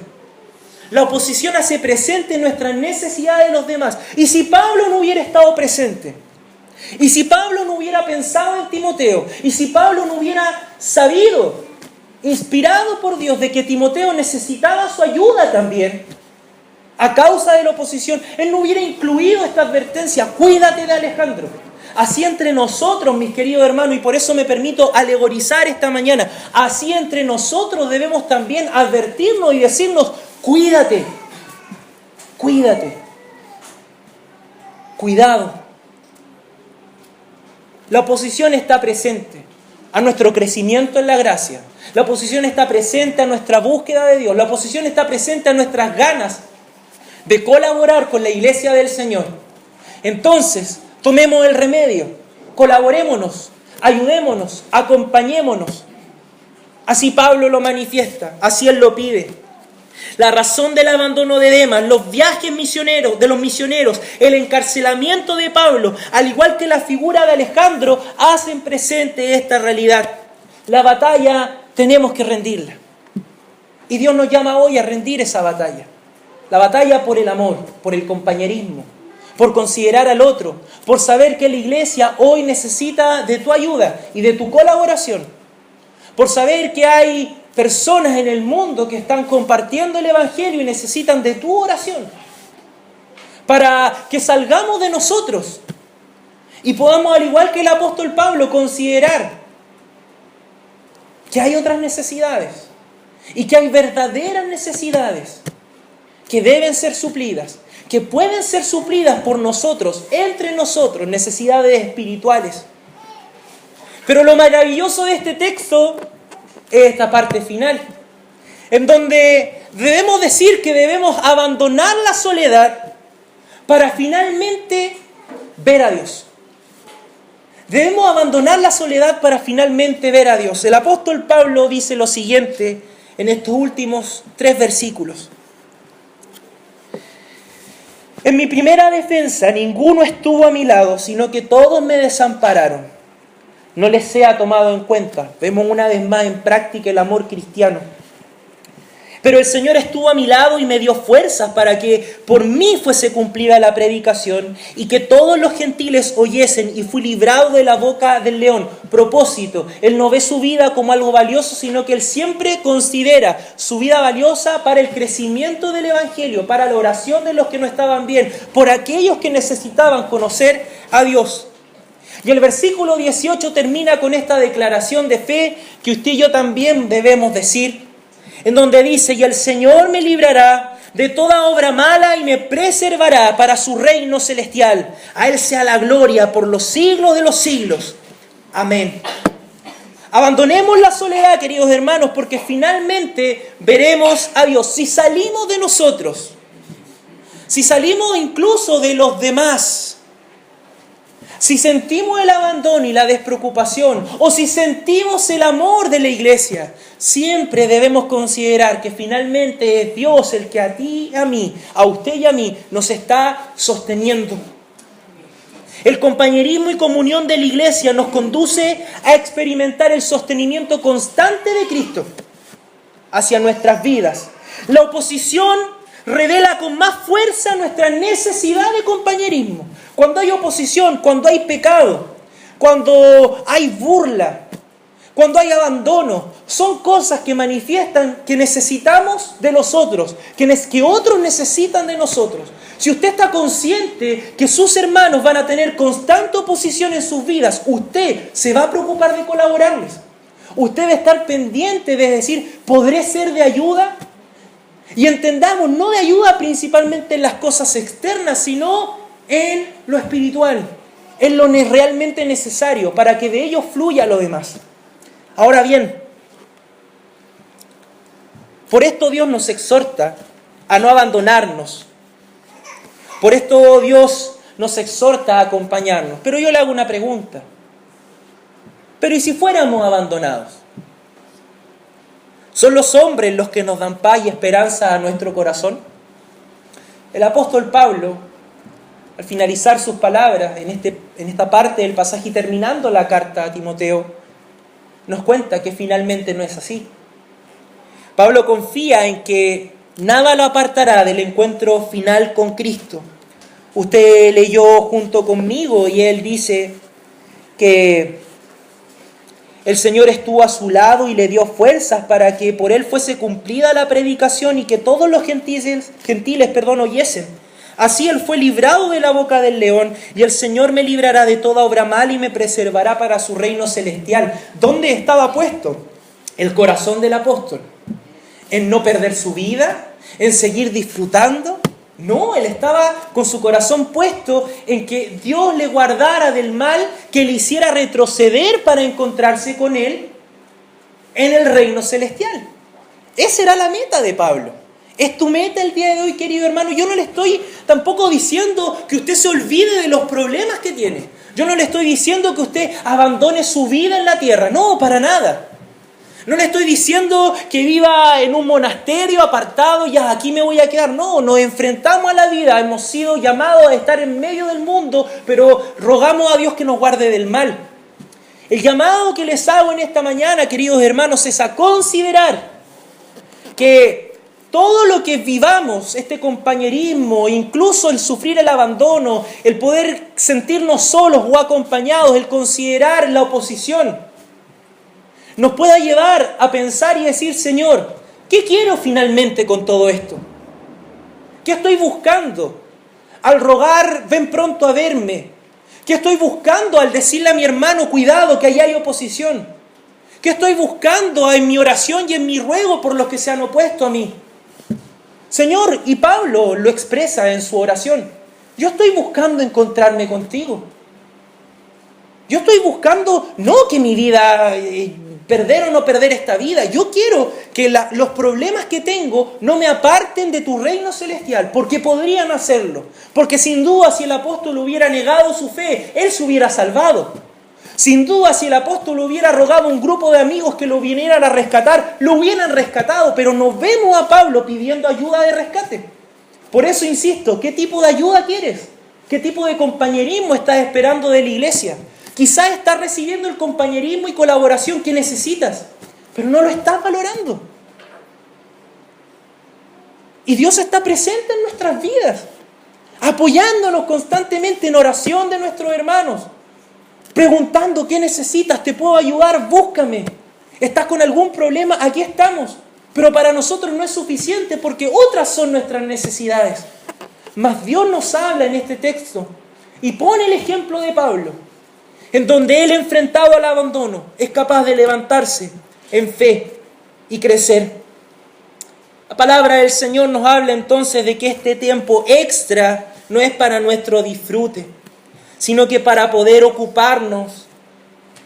La oposición hace presente nuestra necesidad de los demás. Y si Pablo no hubiera estado presente, y si Pablo no hubiera pensado en Timoteo, y si Pablo no hubiera sabido, inspirado por Dios, de que Timoteo necesitaba su ayuda también, a causa de la oposición, él no hubiera incluido esta advertencia, cuídate de Alejandro. Así entre nosotros, mis queridos hermanos, y por eso me permito alegorizar esta mañana, así entre nosotros debemos también advertirnos y decirnos, cuídate. Cuídate. Cuidado. La oposición está presente a nuestro crecimiento en la gracia. La oposición está presente a nuestra búsqueda de Dios. La oposición está presente a nuestras ganas de colaborar con la iglesia del Señor. Entonces, tomemos el remedio. Colaborémonos, ayudémonos, acompañémonos. Así Pablo lo manifiesta, así él lo pide. La razón del abandono de Demas, los viajes misioneros de los misioneros, el encarcelamiento de Pablo, al igual que la figura de Alejandro, hacen presente esta realidad. La batalla tenemos que rendirla. Y Dios nos llama hoy a rendir esa batalla. La batalla por el amor, por el compañerismo, por considerar al otro, por saber que la iglesia hoy necesita de tu ayuda y de tu colaboración, por saber que hay personas en el mundo que están compartiendo el Evangelio y necesitan de tu oración, para que salgamos de nosotros y podamos, al igual que el apóstol Pablo, considerar que hay otras necesidades y que hay verdaderas necesidades que deben ser suplidas, que pueden ser suplidas por nosotros, entre nosotros, necesidades espirituales. Pero lo maravilloso de este texto es esta parte final, en donde debemos decir que debemos abandonar la soledad para finalmente ver a Dios. Debemos abandonar la soledad para finalmente ver a Dios. El apóstol Pablo dice lo siguiente en estos últimos 3 versículos. En mi primera defensa ninguno estuvo a mi lado, sino que todos me desampararon. No les sea tomado en cuenta. Vemos una vez más en práctica el amor cristiano. Pero el Señor estuvo a mi lado y me dio fuerzas para que por mí fuese cumplida la predicación y que todos los gentiles oyesen, y fui librado de la boca del león. Propósito, Él no ve su vida como algo valioso, sino que Él siempre considera su vida valiosa para el crecimiento del Evangelio, para la oración de los que no estaban bien, por aquellos que necesitaban conocer a Dios. Y el versículo 18 termina con esta declaración de fe que usted y yo también debemos decir, en donde dice: y el Señor me librará de toda obra mala y me preservará para su reino celestial. A Él sea la gloria por los siglos de los siglos. Amén. Abandonemos la soledad, queridos hermanos, porque finalmente veremos a Dios. Si salimos de nosotros, si salimos incluso de los demás, si sentimos el abandono y la despreocupación, o si sentimos el amor de la iglesia, siempre debemos considerar que finalmente es Dios el que a ti, a mí, a usted y a mí nos está sosteniendo. El compañerismo y comunión de la iglesia nos conduce a experimentar el sostenimiento constante de Cristo hacia nuestras vidas. La oposición revela con más fuerza nuestra necesidad de compañerismo. Cuando hay oposición, cuando hay pecado, cuando hay burla, cuando hay abandono, son cosas que manifiestan que necesitamos de los otros, que otros necesitan de nosotros. Si usted está consciente que sus hermanos van a tener constante oposición en sus vidas, usted se va a preocupar de colaborarles. Usted va a estar pendiente de decir, ¿podré ser de ayuda? Y entendamos, no de ayuda principalmente en las cosas externas, sino en lo espiritual, en lo realmente necesario, para que de ello fluya lo demás. Ahora bien, por esto Dios nos exhorta a no abandonarnos. Por esto Dios nos exhorta a acompañarnos. Pero yo le hago una pregunta. ¿Pero y si fuéramos abandonados? ¿Son los hombres los que nos dan paz y esperanza a nuestro corazón? El apóstol Pablo, al finalizar sus palabras en esta parte del pasaje y terminando la carta a Timoteo, nos cuenta que finalmente no es así. Pablo confía en que nada lo apartará del encuentro final con Cristo. Usted leyó junto conmigo y él dice que el Señor estuvo a su lado y le dio fuerzas para que por él fuese cumplida la predicación y que todos los gentiles oyesen. Así él fue librado de la boca del león, y el Señor me librará de toda obra mala y me preservará para su reino celestial. ¿Dónde estaba puesto el corazón del apóstol? ¿En no perder su vida? ¿En seguir disfrutando? No, él estaba con su corazón puesto en que Dios le guardara del mal, que le hiciera retroceder para encontrarse con él en el reino celestial. Esa era la meta de Pablo. ¿Es tu meta el día de hoy, querido hermano? Yo no le estoy tampoco diciendo que usted se olvide de los problemas que tiene. Yo no le estoy diciendo que usted abandone su vida en la tierra. No, para nada. No le estoy diciendo que viva en un monasterio apartado, ya aquí me voy a quedar. No, nos enfrentamos a la vida. Hemos sido llamados a estar en medio del mundo, pero rogamos a Dios que nos guarde del mal. El llamado que les hago en esta mañana, queridos hermanos, es a considerar que todo lo que vivamos, este compañerismo, incluso el sufrir el abandono, el poder sentirnos solos o acompañados, el considerar la oposición, nos pueda llevar a pensar y decir, Señor, ¿qué quiero finalmente con todo esto? ¿Qué estoy buscando al rogar, ven pronto a verme? ¿Qué estoy buscando al decirle a mi hermano, cuidado, que allá hay oposición? ¿Qué estoy buscando en mi oración y en mi ruego por los que se han opuesto a mí? Señor, y Pablo lo expresa en su oración, yo estoy buscando encontrarme contigo. Yo estoy buscando, no que mi vida, perder o no perder esta vida. Yo quiero que los problemas que tengo no me aparten de tu reino celestial, porque podrían hacerlo. Porque sin duda si el apóstol hubiera negado su fe, él se hubiera salvado. Sin duda si el apóstol hubiera rogado a un grupo de amigos que lo vinieran a rescatar, lo hubieran rescatado. Pero no vemos a Pablo pidiendo ayuda de rescate. Por eso insisto, ¿qué tipo de ayuda quieres? ¿Qué tipo de compañerismo estás esperando de la iglesia? Quizás estás recibiendo el compañerismo y colaboración que necesitas, pero no lo estás valorando. Y Dios está presente en nuestras vidas, apoyándonos constantemente en oración de nuestros hermanos, preguntando qué necesitas, te puedo ayudar, búscame. ¿Estás con algún problema? Aquí estamos. Pero para nosotros no es suficiente porque otras son nuestras necesidades. Mas Dios nos habla en este texto y pone el ejemplo de Pablo, en donde él, enfrentado al abandono, es capaz de levantarse en fe y crecer. La palabra del Señor nos habla entonces de que este tiempo extra no es para nuestro disfrute, sino que para poder ocuparnos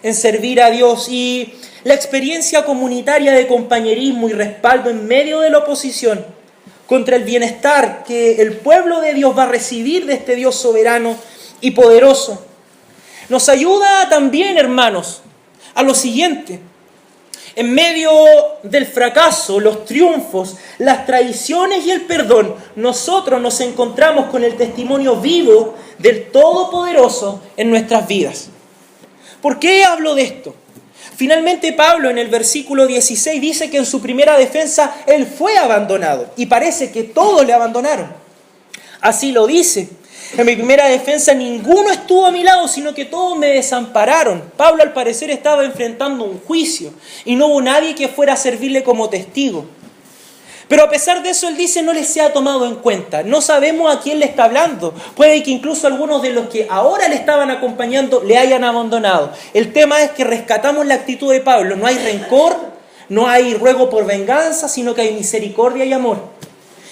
en servir a Dios. Y la experiencia comunitaria de compañerismo y respaldo en medio de la oposición contra el bienestar que el pueblo de Dios va a recibir de este Dios soberano y poderoso, nos ayuda también, hermanos, a lo siguiente. En medio del fracaso, los triunfos, las traiciones y el perdón, nosotros nos encontramos con el testimonio vivo del Todopoderoso en nuestras vidas. ¿Por qué hablo de esto? Finalmente Pablo en el versículo 16 dice que en su primera defensa él fue abandonado y parece que todos le abandonaron. Así lo dice. En mi primera defensa ninguno estuvo a mi lado, sino que todos me desampararon. Pablo al parecer estaba enfrentando un juicio y no hubo nadie que fuera a servirle como testigo. Pero a pesar de eso él dice no les se ha tomado en cuenta. No sabemos a quién le está hablando. Puede que incluso algunos de los que ahora le estaban acompañando le hayan abandonado. El tema es que rescatamos la actitud de Pablo. No hay rencor, no hay ruego por venganza, sino que hay misericordia y amor.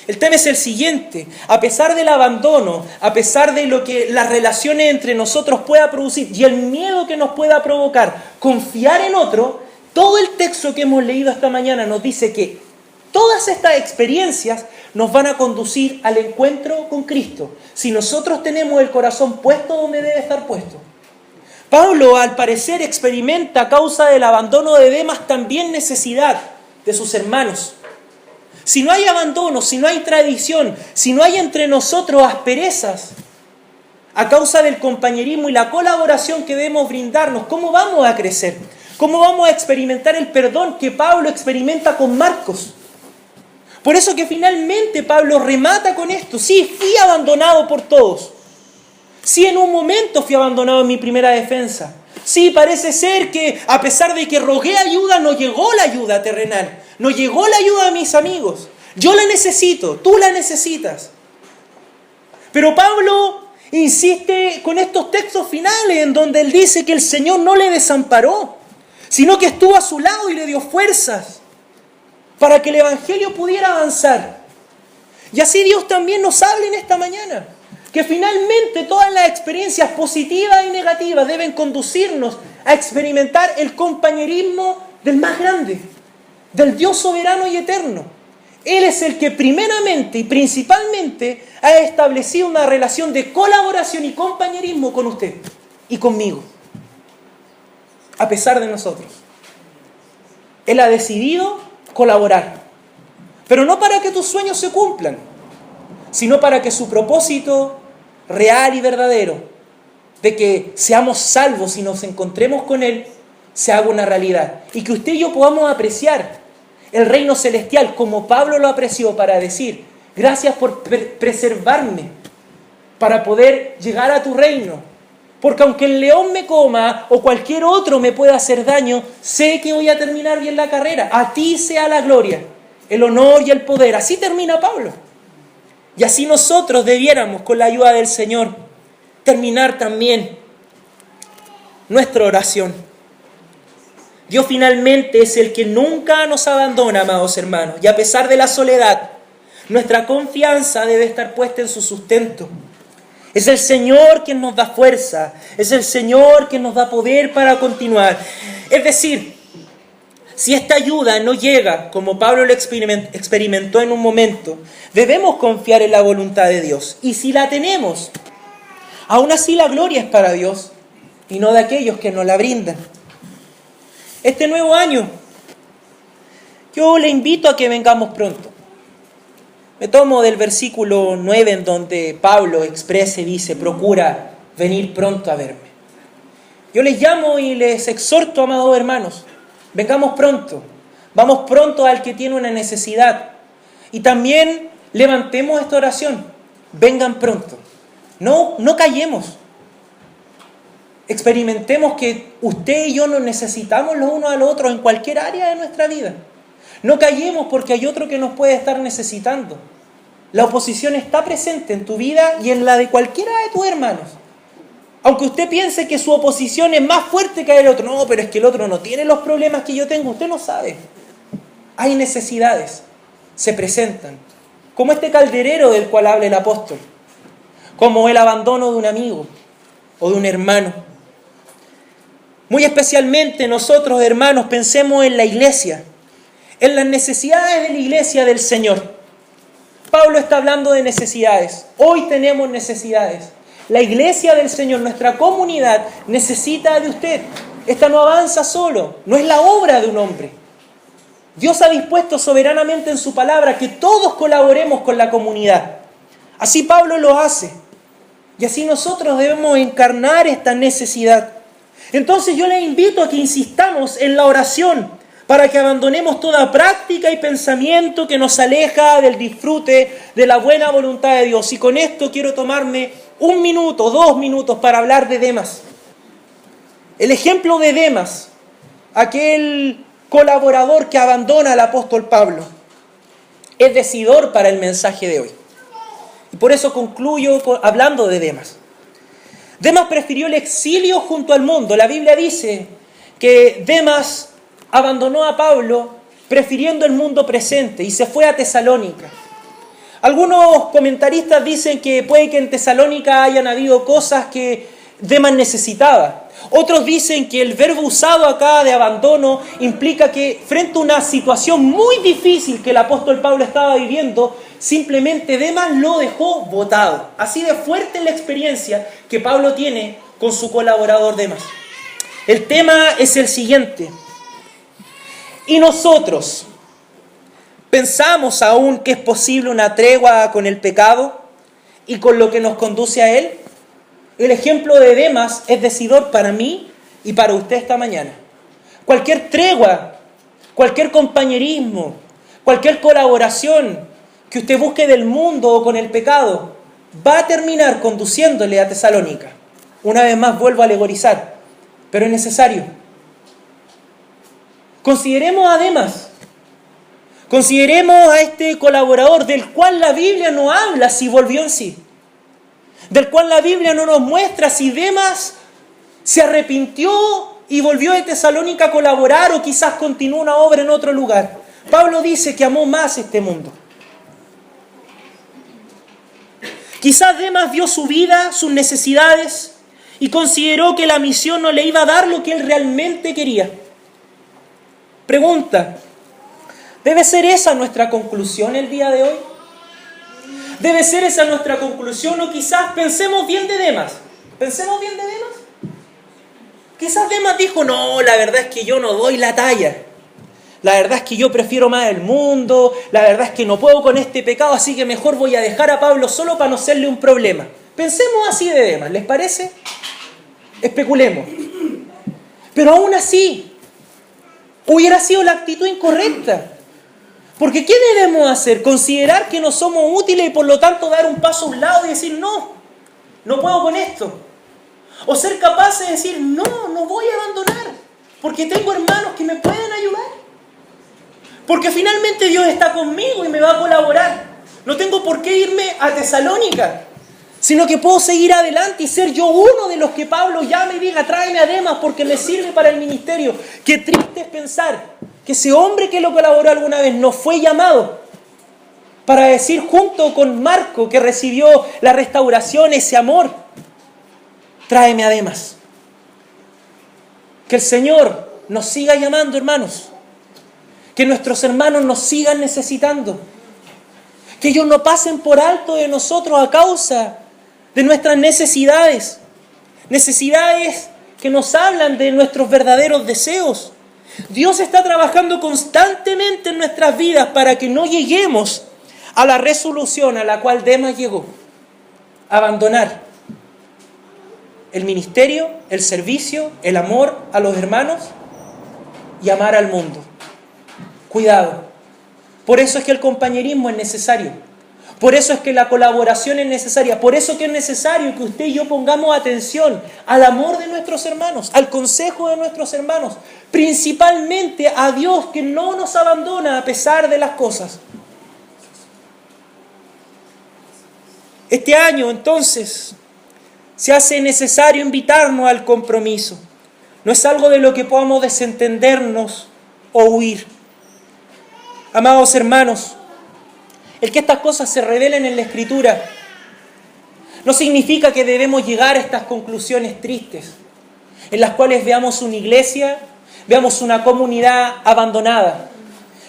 El tema es el siguiente: a pesar del abandono, a pesar de lo que las relaciones entre nosotros pueda producir y el miedo que nos pueda provocar confiar en otro, todo el texto que hemos leído esta mañana nos dice que todas estas experiencias nos van a conducir al encuentro con Cristo, si nosotros tenemos el corazón puesto donde debe estar puesto. Pablo, al parecer, experimenta a causa del abandono de Demas también necesidad de sus hermanos. Si no hay abandono, si no hay tradición, si no hay entre nosotros asperezas, a causa del compañerismo y la colaboración que debemos brindarnos, ¿cómo vamos a crecer? ¿Cómo vamos a experimentar el perdón que Pablo experimenta con Marcos? Por eso que finalmente Pablo remata con esto: sí, fui abandonado por todos. Sí, en un momento fui abandonado en mi primera defensa. Sí, parece ser que a pesar de que rogué ayuda, no llegó la ayuda terrenal. No llegó la ayuda de mis amigos. Yo la necesito, tú la necesitas. Pero Pablo insiste con estos textos finales en donde él dice que el Señor no le desamparó, sino que estuvo a su lado y le dio fuerzas para que el Evangelio pudiera avanzar. Y así Dios también nos habla en esta mañana, que finalmente todas las experiencias positivas y negativas deben conducirnos a experimentar el compañerismo del más grande, del Dios soberano y eterno. Él es el que primeramente y principalmente ha establecido una relación de colaboración y compañerismo con usted y conmigo, a pesar de nosotros. Él ha decidido colaborar, pero no para que tus sueños se cumplan, sino para que su propósito real y verdadero de que seamos salvos y nos encontremos con Él se haga una realidad, y que usted y yo podamos apreciar el reino celestial como Pablo lo apreció, para decir: gracias por preservarme para poder llegar a tu reino, porque aunque el león me coma o cualquier otro me pueda hacer daño, sé que voy a terminar bien la carrera. A ti sea la gloria, el honor y el poder. Así termina Pablo. Y así nosotros debiéramos, con la ayuda del Señor, terminar también nuestra oración. Dios finalmente es el que nunca nos abandona, amados hermanos, y a pesar de la soledad, nuestra confianza debe estar puesta en su sustento. Es el Señor quien nos da fuerza, es el Señor quien nos da poder para continuar. Es decir, si esta ayuda no llega, como Pablo lo experimentó en un momento, debemos confiar en la voluntad de Dios. Y si la tenemos, aún así la gloria es para Dios y no de aquellos que nos la brindan. Este nuevo año, yo le invito a que vengamos pronto. Me tomo del versículo 9 en donde Pablo expresa y dice: procura venir pronto a verme. Yo les llamo y les exhorto, amados hermanos, vengamos pronto. Vamos pronto al que tiene una necesidad. Y también levantemos esta oración: vengan pronto. No callemos. Experimentemos que usted y yo nos necesitamos los unos a los otros en cualquier área de nuestra vida. No callemos porque hay otro que nos puede estar necesitando. La oposición está presente en tu vida y en la de cualquiera de tus hermanos. Aunque usted piense que su oposición es más fuerte que el otro. No, pero es que el otro no tiene los problemas que yo tengo. Usted no sabe. Hay necesidades. Se presentan. Como este calderero del cual habla el apóstol. Como el abandono de un amigo o de un hermano. Muy especialmente nosotros, hermanos, pensemos en la iglesia, en las necesidades de la iglesia del Señor. Pablo está hablando de necesidades. Hoy tenemos necesidades. La iglesia del Señor, nuestra comunidad, necesita de usted. Esta no avanza solo, no es la obra de un hombre. Dios ha dispuesto soberanamente en su palabra que todos colaboremos con la comunidad. Así Pablo lo hace. Y así nosotros debemos encarnar esta necesidad. Entonces yo les invito a que insistamos en la oración para que abandonemos toda práctica y pensamiento que nos aleja del disfrute de la buena voluntad de Dios. Y con esto quiero tomarme 1 minuto, 2 minutos para hablar de Demas. El ejemplo de Demas, aquel colaborador que abandona al apóstol Pablo, es decidor para el mensaje de hoy. Y por eso concluyo hablando de Demas. Demas prefirió el exilio junto al mundo. La Biblia dice que Demas abandonó a Pablo prefiriendo el mundo presente y se fue a Tesalónica. Algunos comentaristas dicen que puede que en Tesalónica hayan habido cosas que Demas necesitaba. Otros dicen que el verbo usado acá de abandono implica que frente a una situación muy difícil que el apóstol Pablo estaba viviendo, simplemente Demas lo dejó botado. Así de fuerte es la experiencia que Pablo tiene con su colaborador Demas. El tema es el siguiente. ¿Y nosotros pensamos aún que es posible una tregua con el pecado y con lo que nos conduce a él? El ejemplo de Demas es decidor para mí y para usted esta mañana. Cualquier tregua, cualquier compañerismo, cualquier colaboración que usted busque del mundo o con el pecado, va a terminar conduciéndole a Tesalónica. Una vez más vuelvo a alegorizar, pero es necesario. Consideremos a Demas. Consideremos a este colaborador del cual la Biblia no habla si volvió en sí. Del cual la Biblia no nos muestra si Demas se arrepintió y volvió de Tesalónica a colaborar o quizás continuó una obra en otro lugar. Pablo dice que amó más este mundo. Quizás Demas vio su vida, sus necesidades, y consideró que la misión no le iba a dar lo que él realmente quería. Pregunta, ¿debe ser esa nuestra conclusión el día de hoy? ¿Debe ser esa nuestra conclusión o quizás pensemos bien de Demas? ¿Pensemos bien de Demas? Quizás Demas dijo, no, la verdad es que yo no doy la talla. La verdad es que yo prefiero más el mundo, la verdad es que no puedo con este pecado, así que mejor voy a dejar a Pablo solo para no hacerle un problema. Pensemos así de Demas, ¿les parece? Especulemos. Pero aún así, hubiera sido la actitud incorrecta. Porque ¿qué debemos hacer? Considerar que no somos útiles y por lo tanto dar un paso a un lado y decir, no puedo con esto. O ser capaces de decir, no voy a abandonar, porque tengo hermanos que me pueden ayudar. Porque finalmente Dios está conmigo y me va a colaborar. No tengo por qué irme a Tesalónica, sino que puedo seguir adelante y ser yo uno de los que Pablo llame y diga, tráeme a Demas porque le sirve para el ministerio. Qué triste es pensar que ese hombre que lo colaboró alguna vez no fue llamado para decir junto con Marco, que recibió la restauración, ese amor, tráeme a Demas. Que el Señor nos siga llamando, hermanos. Que nuestros hermanos nos sigan necesitando. Que ellos no pasen por alto de nosotros a causa de nuestras necesidades. Necesidades que nos hablan de nuestros verdaderos deseos. Dios está trabajando constantemente en nuestras vidas para que no lleguemos a la resolución a la cual Demas llegó. Abandonar el ministerio, el servicio, el amor a los hermanos y amar al mundo. Cuidado. Por eso es que el compañerismo es necesario. Por eso es que la colaboración es necesaria. Por eso que es necesario que usted y yo pongamos atención al amor de nuestros hermanos, al consejo de nuestros hermanos, principalmente a Dios que no nos abandona a pesar de las cosas. Este año, entonces, se hace necesario invitarnos al compromiso. No es algo de lo que podamos desentendernos o huir. Amados hermanos, el que estas cosas se revelen en la Escritura no significa que debemos llegar a estas conclusiones tristes, en las cuales veamos una iglesia, veamos una comunidad abandonada,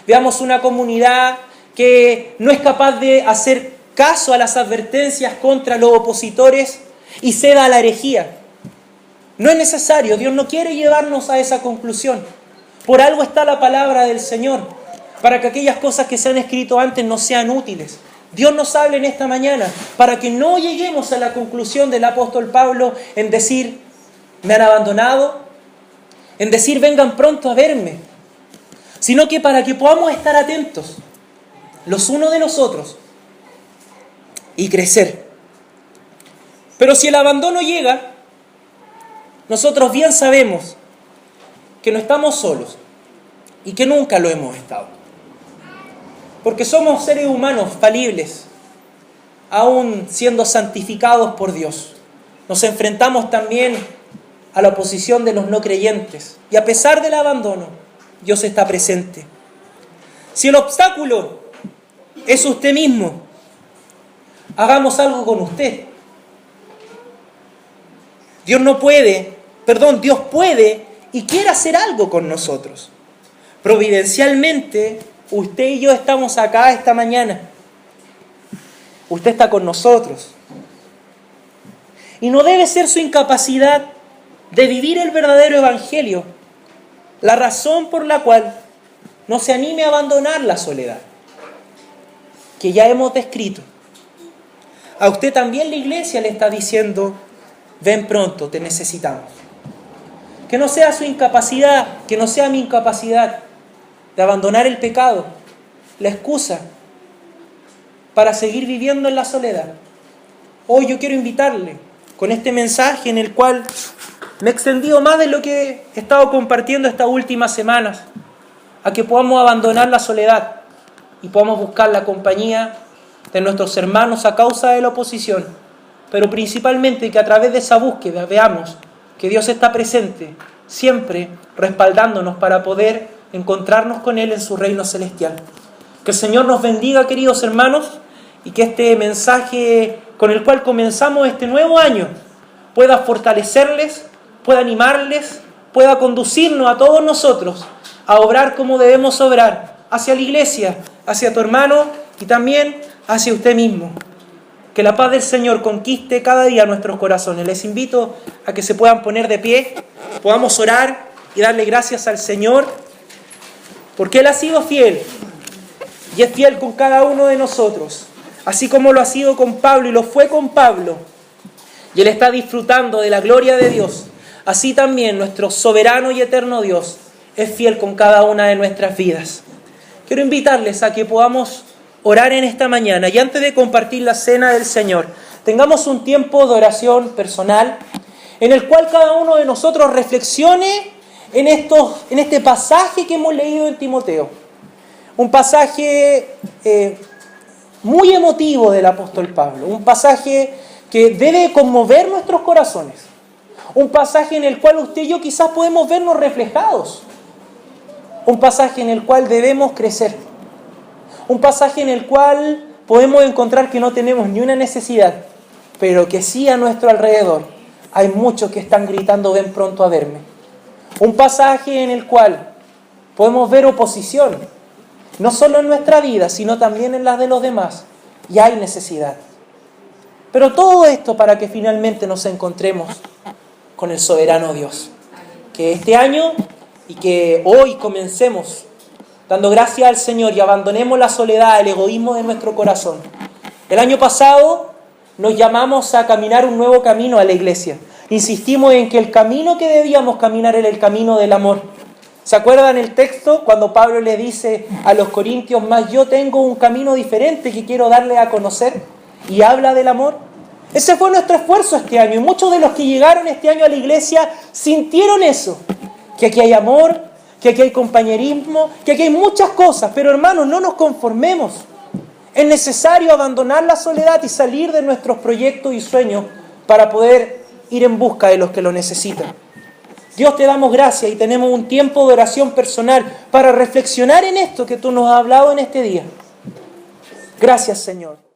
veamos una comunidad que no es capaz de hacer caso a las advertencias contra los opositores y ceda a la herejía. No es necesario, Dios no quiere llevarnos a esa conclusión. Por algo está la palabra del Señor, para que aquellas cosas que se han escrito antes no sean útiles. Dios nos habla en esta mañana para que no lleguemos a la conclusión del apóstol Pablo en decir, me han abandonado, en decir, vengan pronto a verme, sino que para que podamos estar atentos los unos de los otros y crecer. Pero si el abandono llega, nosotros bien sabemos que no estamos solos y que nunca lo hemos estado. Porque somos seres humanos falibles, aún siendo santificados por Dios. Nos enfrentamos también a la oposición de los no creyentes. Y a pesar del abandono, Dios está presente. Si el obstáculo es usted mismo, hagamos algo con usted. Dios puede y quiere hacer algo con nosotros. Providencialmente, usted y yo estamos acá esta mañana. Usted está con nosotros. Y no debe ser su incapacidad de vivir el verdadero evangelio la razón por la cual no se anime a abandonar la soledad que ya hemos descrito. A usted también la iglesia le está diciendo, ven pronto, te necesitamos. Que no sea su incapacidad, que no sea mi incapacidad de abandonar el pecado, la excusa para seguir viviendo en la soledad. Hoy yo quiero invitarle con este mensaje en el cual me he extendido más de lo que he estado compartiendo estas últimas semanas, a que podamos abandonar la soledad y podamos buscar la compañía de nuestros hermanos a causa de la oposición, pero principalmente que a través de esa búsqueda veamos que Dios está presente, siempre respaldándonos para poder encontrarnos con Él en su reino celestial. Que el Señor nos bendiga, queridos hermanos, y que este mensaje con el cual comenzamos este nuevo año, pueda fortalecerles, pueda animarles, pueda conducirnos a todos nosotros a obrar como debemos obrar, hacia la iglesia, hacia tu hermano y también hacia usted mismo. Que la paz del Señor conquiste cada día nuestros corazones. Les invito a que se puedan poner de pie, podamos orar y darle gracias al Señor, porque Él ha sido fiel y es fiel con cada uno de nosotros, así como lo ha sido con Pablo y lo fue con Pablo, y Él está disfrutando de la gloria de Dios. Así también nuestro soberano y eterno Dios es fiel con cada una de nuestras vidas. Quiero invitarles a que podamos orar en esta mañana y antes de compartir la cena del Señor, tengamos un tiempo de oración personal en el cual cada uno de nosotros reflexione en este pasaje que hemos leído en Timoteo. Un pasaje muy emotivo del apóstol Pablo, un pasaje que debe conmover nuestros corazones, un pasaje en el cual usted y yo quizás podemos vernos reflejados, un pasaje en el cual debemos crecer, un pasaje en el cual podemos encontrar que no tenemos ni una necesidad, pero que sí a nuestro alrededor hay muchos que están gritando: ven pronto a verme. Un pasaje en el cual podemos ver oposición, no solo en nuestra vida, sino también en las de los demás, y hay necesidad. Pero todo esto para que finalmente nos encontremos con el soberano Dios. Que este año y que hoy comencemos dando gracias al Señor y abandonemos la soledad, el egoísmo de nuestro corazón. El año pasado nos llamamos a caminar un nuevo camino a la iglesia. Insistimos en que el camino que debíamos caminar era el camino del amor. ¿Se acuerdan el texto cuando Pablo le dice a los corintios: más yo tengo un camino diferente que quiero darle a conocer? Y habla del amor. Ese fue nuestro esfuerzo este año. Y muchos de los que llegaron este año a la iglesia sintieron eso. Que aquí hay amor, que aquí hay compañerismo, que aquí hay muchas cosas. Pero hermanos, no nos conformemos. Es necesario abandonar la soledad y salir de nuestros proyectos y sueños para poder ir en busca de los que lo necesitan. Dios, te damos gracias y tenemos un tiempo de oración personal para reflexionar en esto que tú nos has hablado en este día. Gracias, Señor.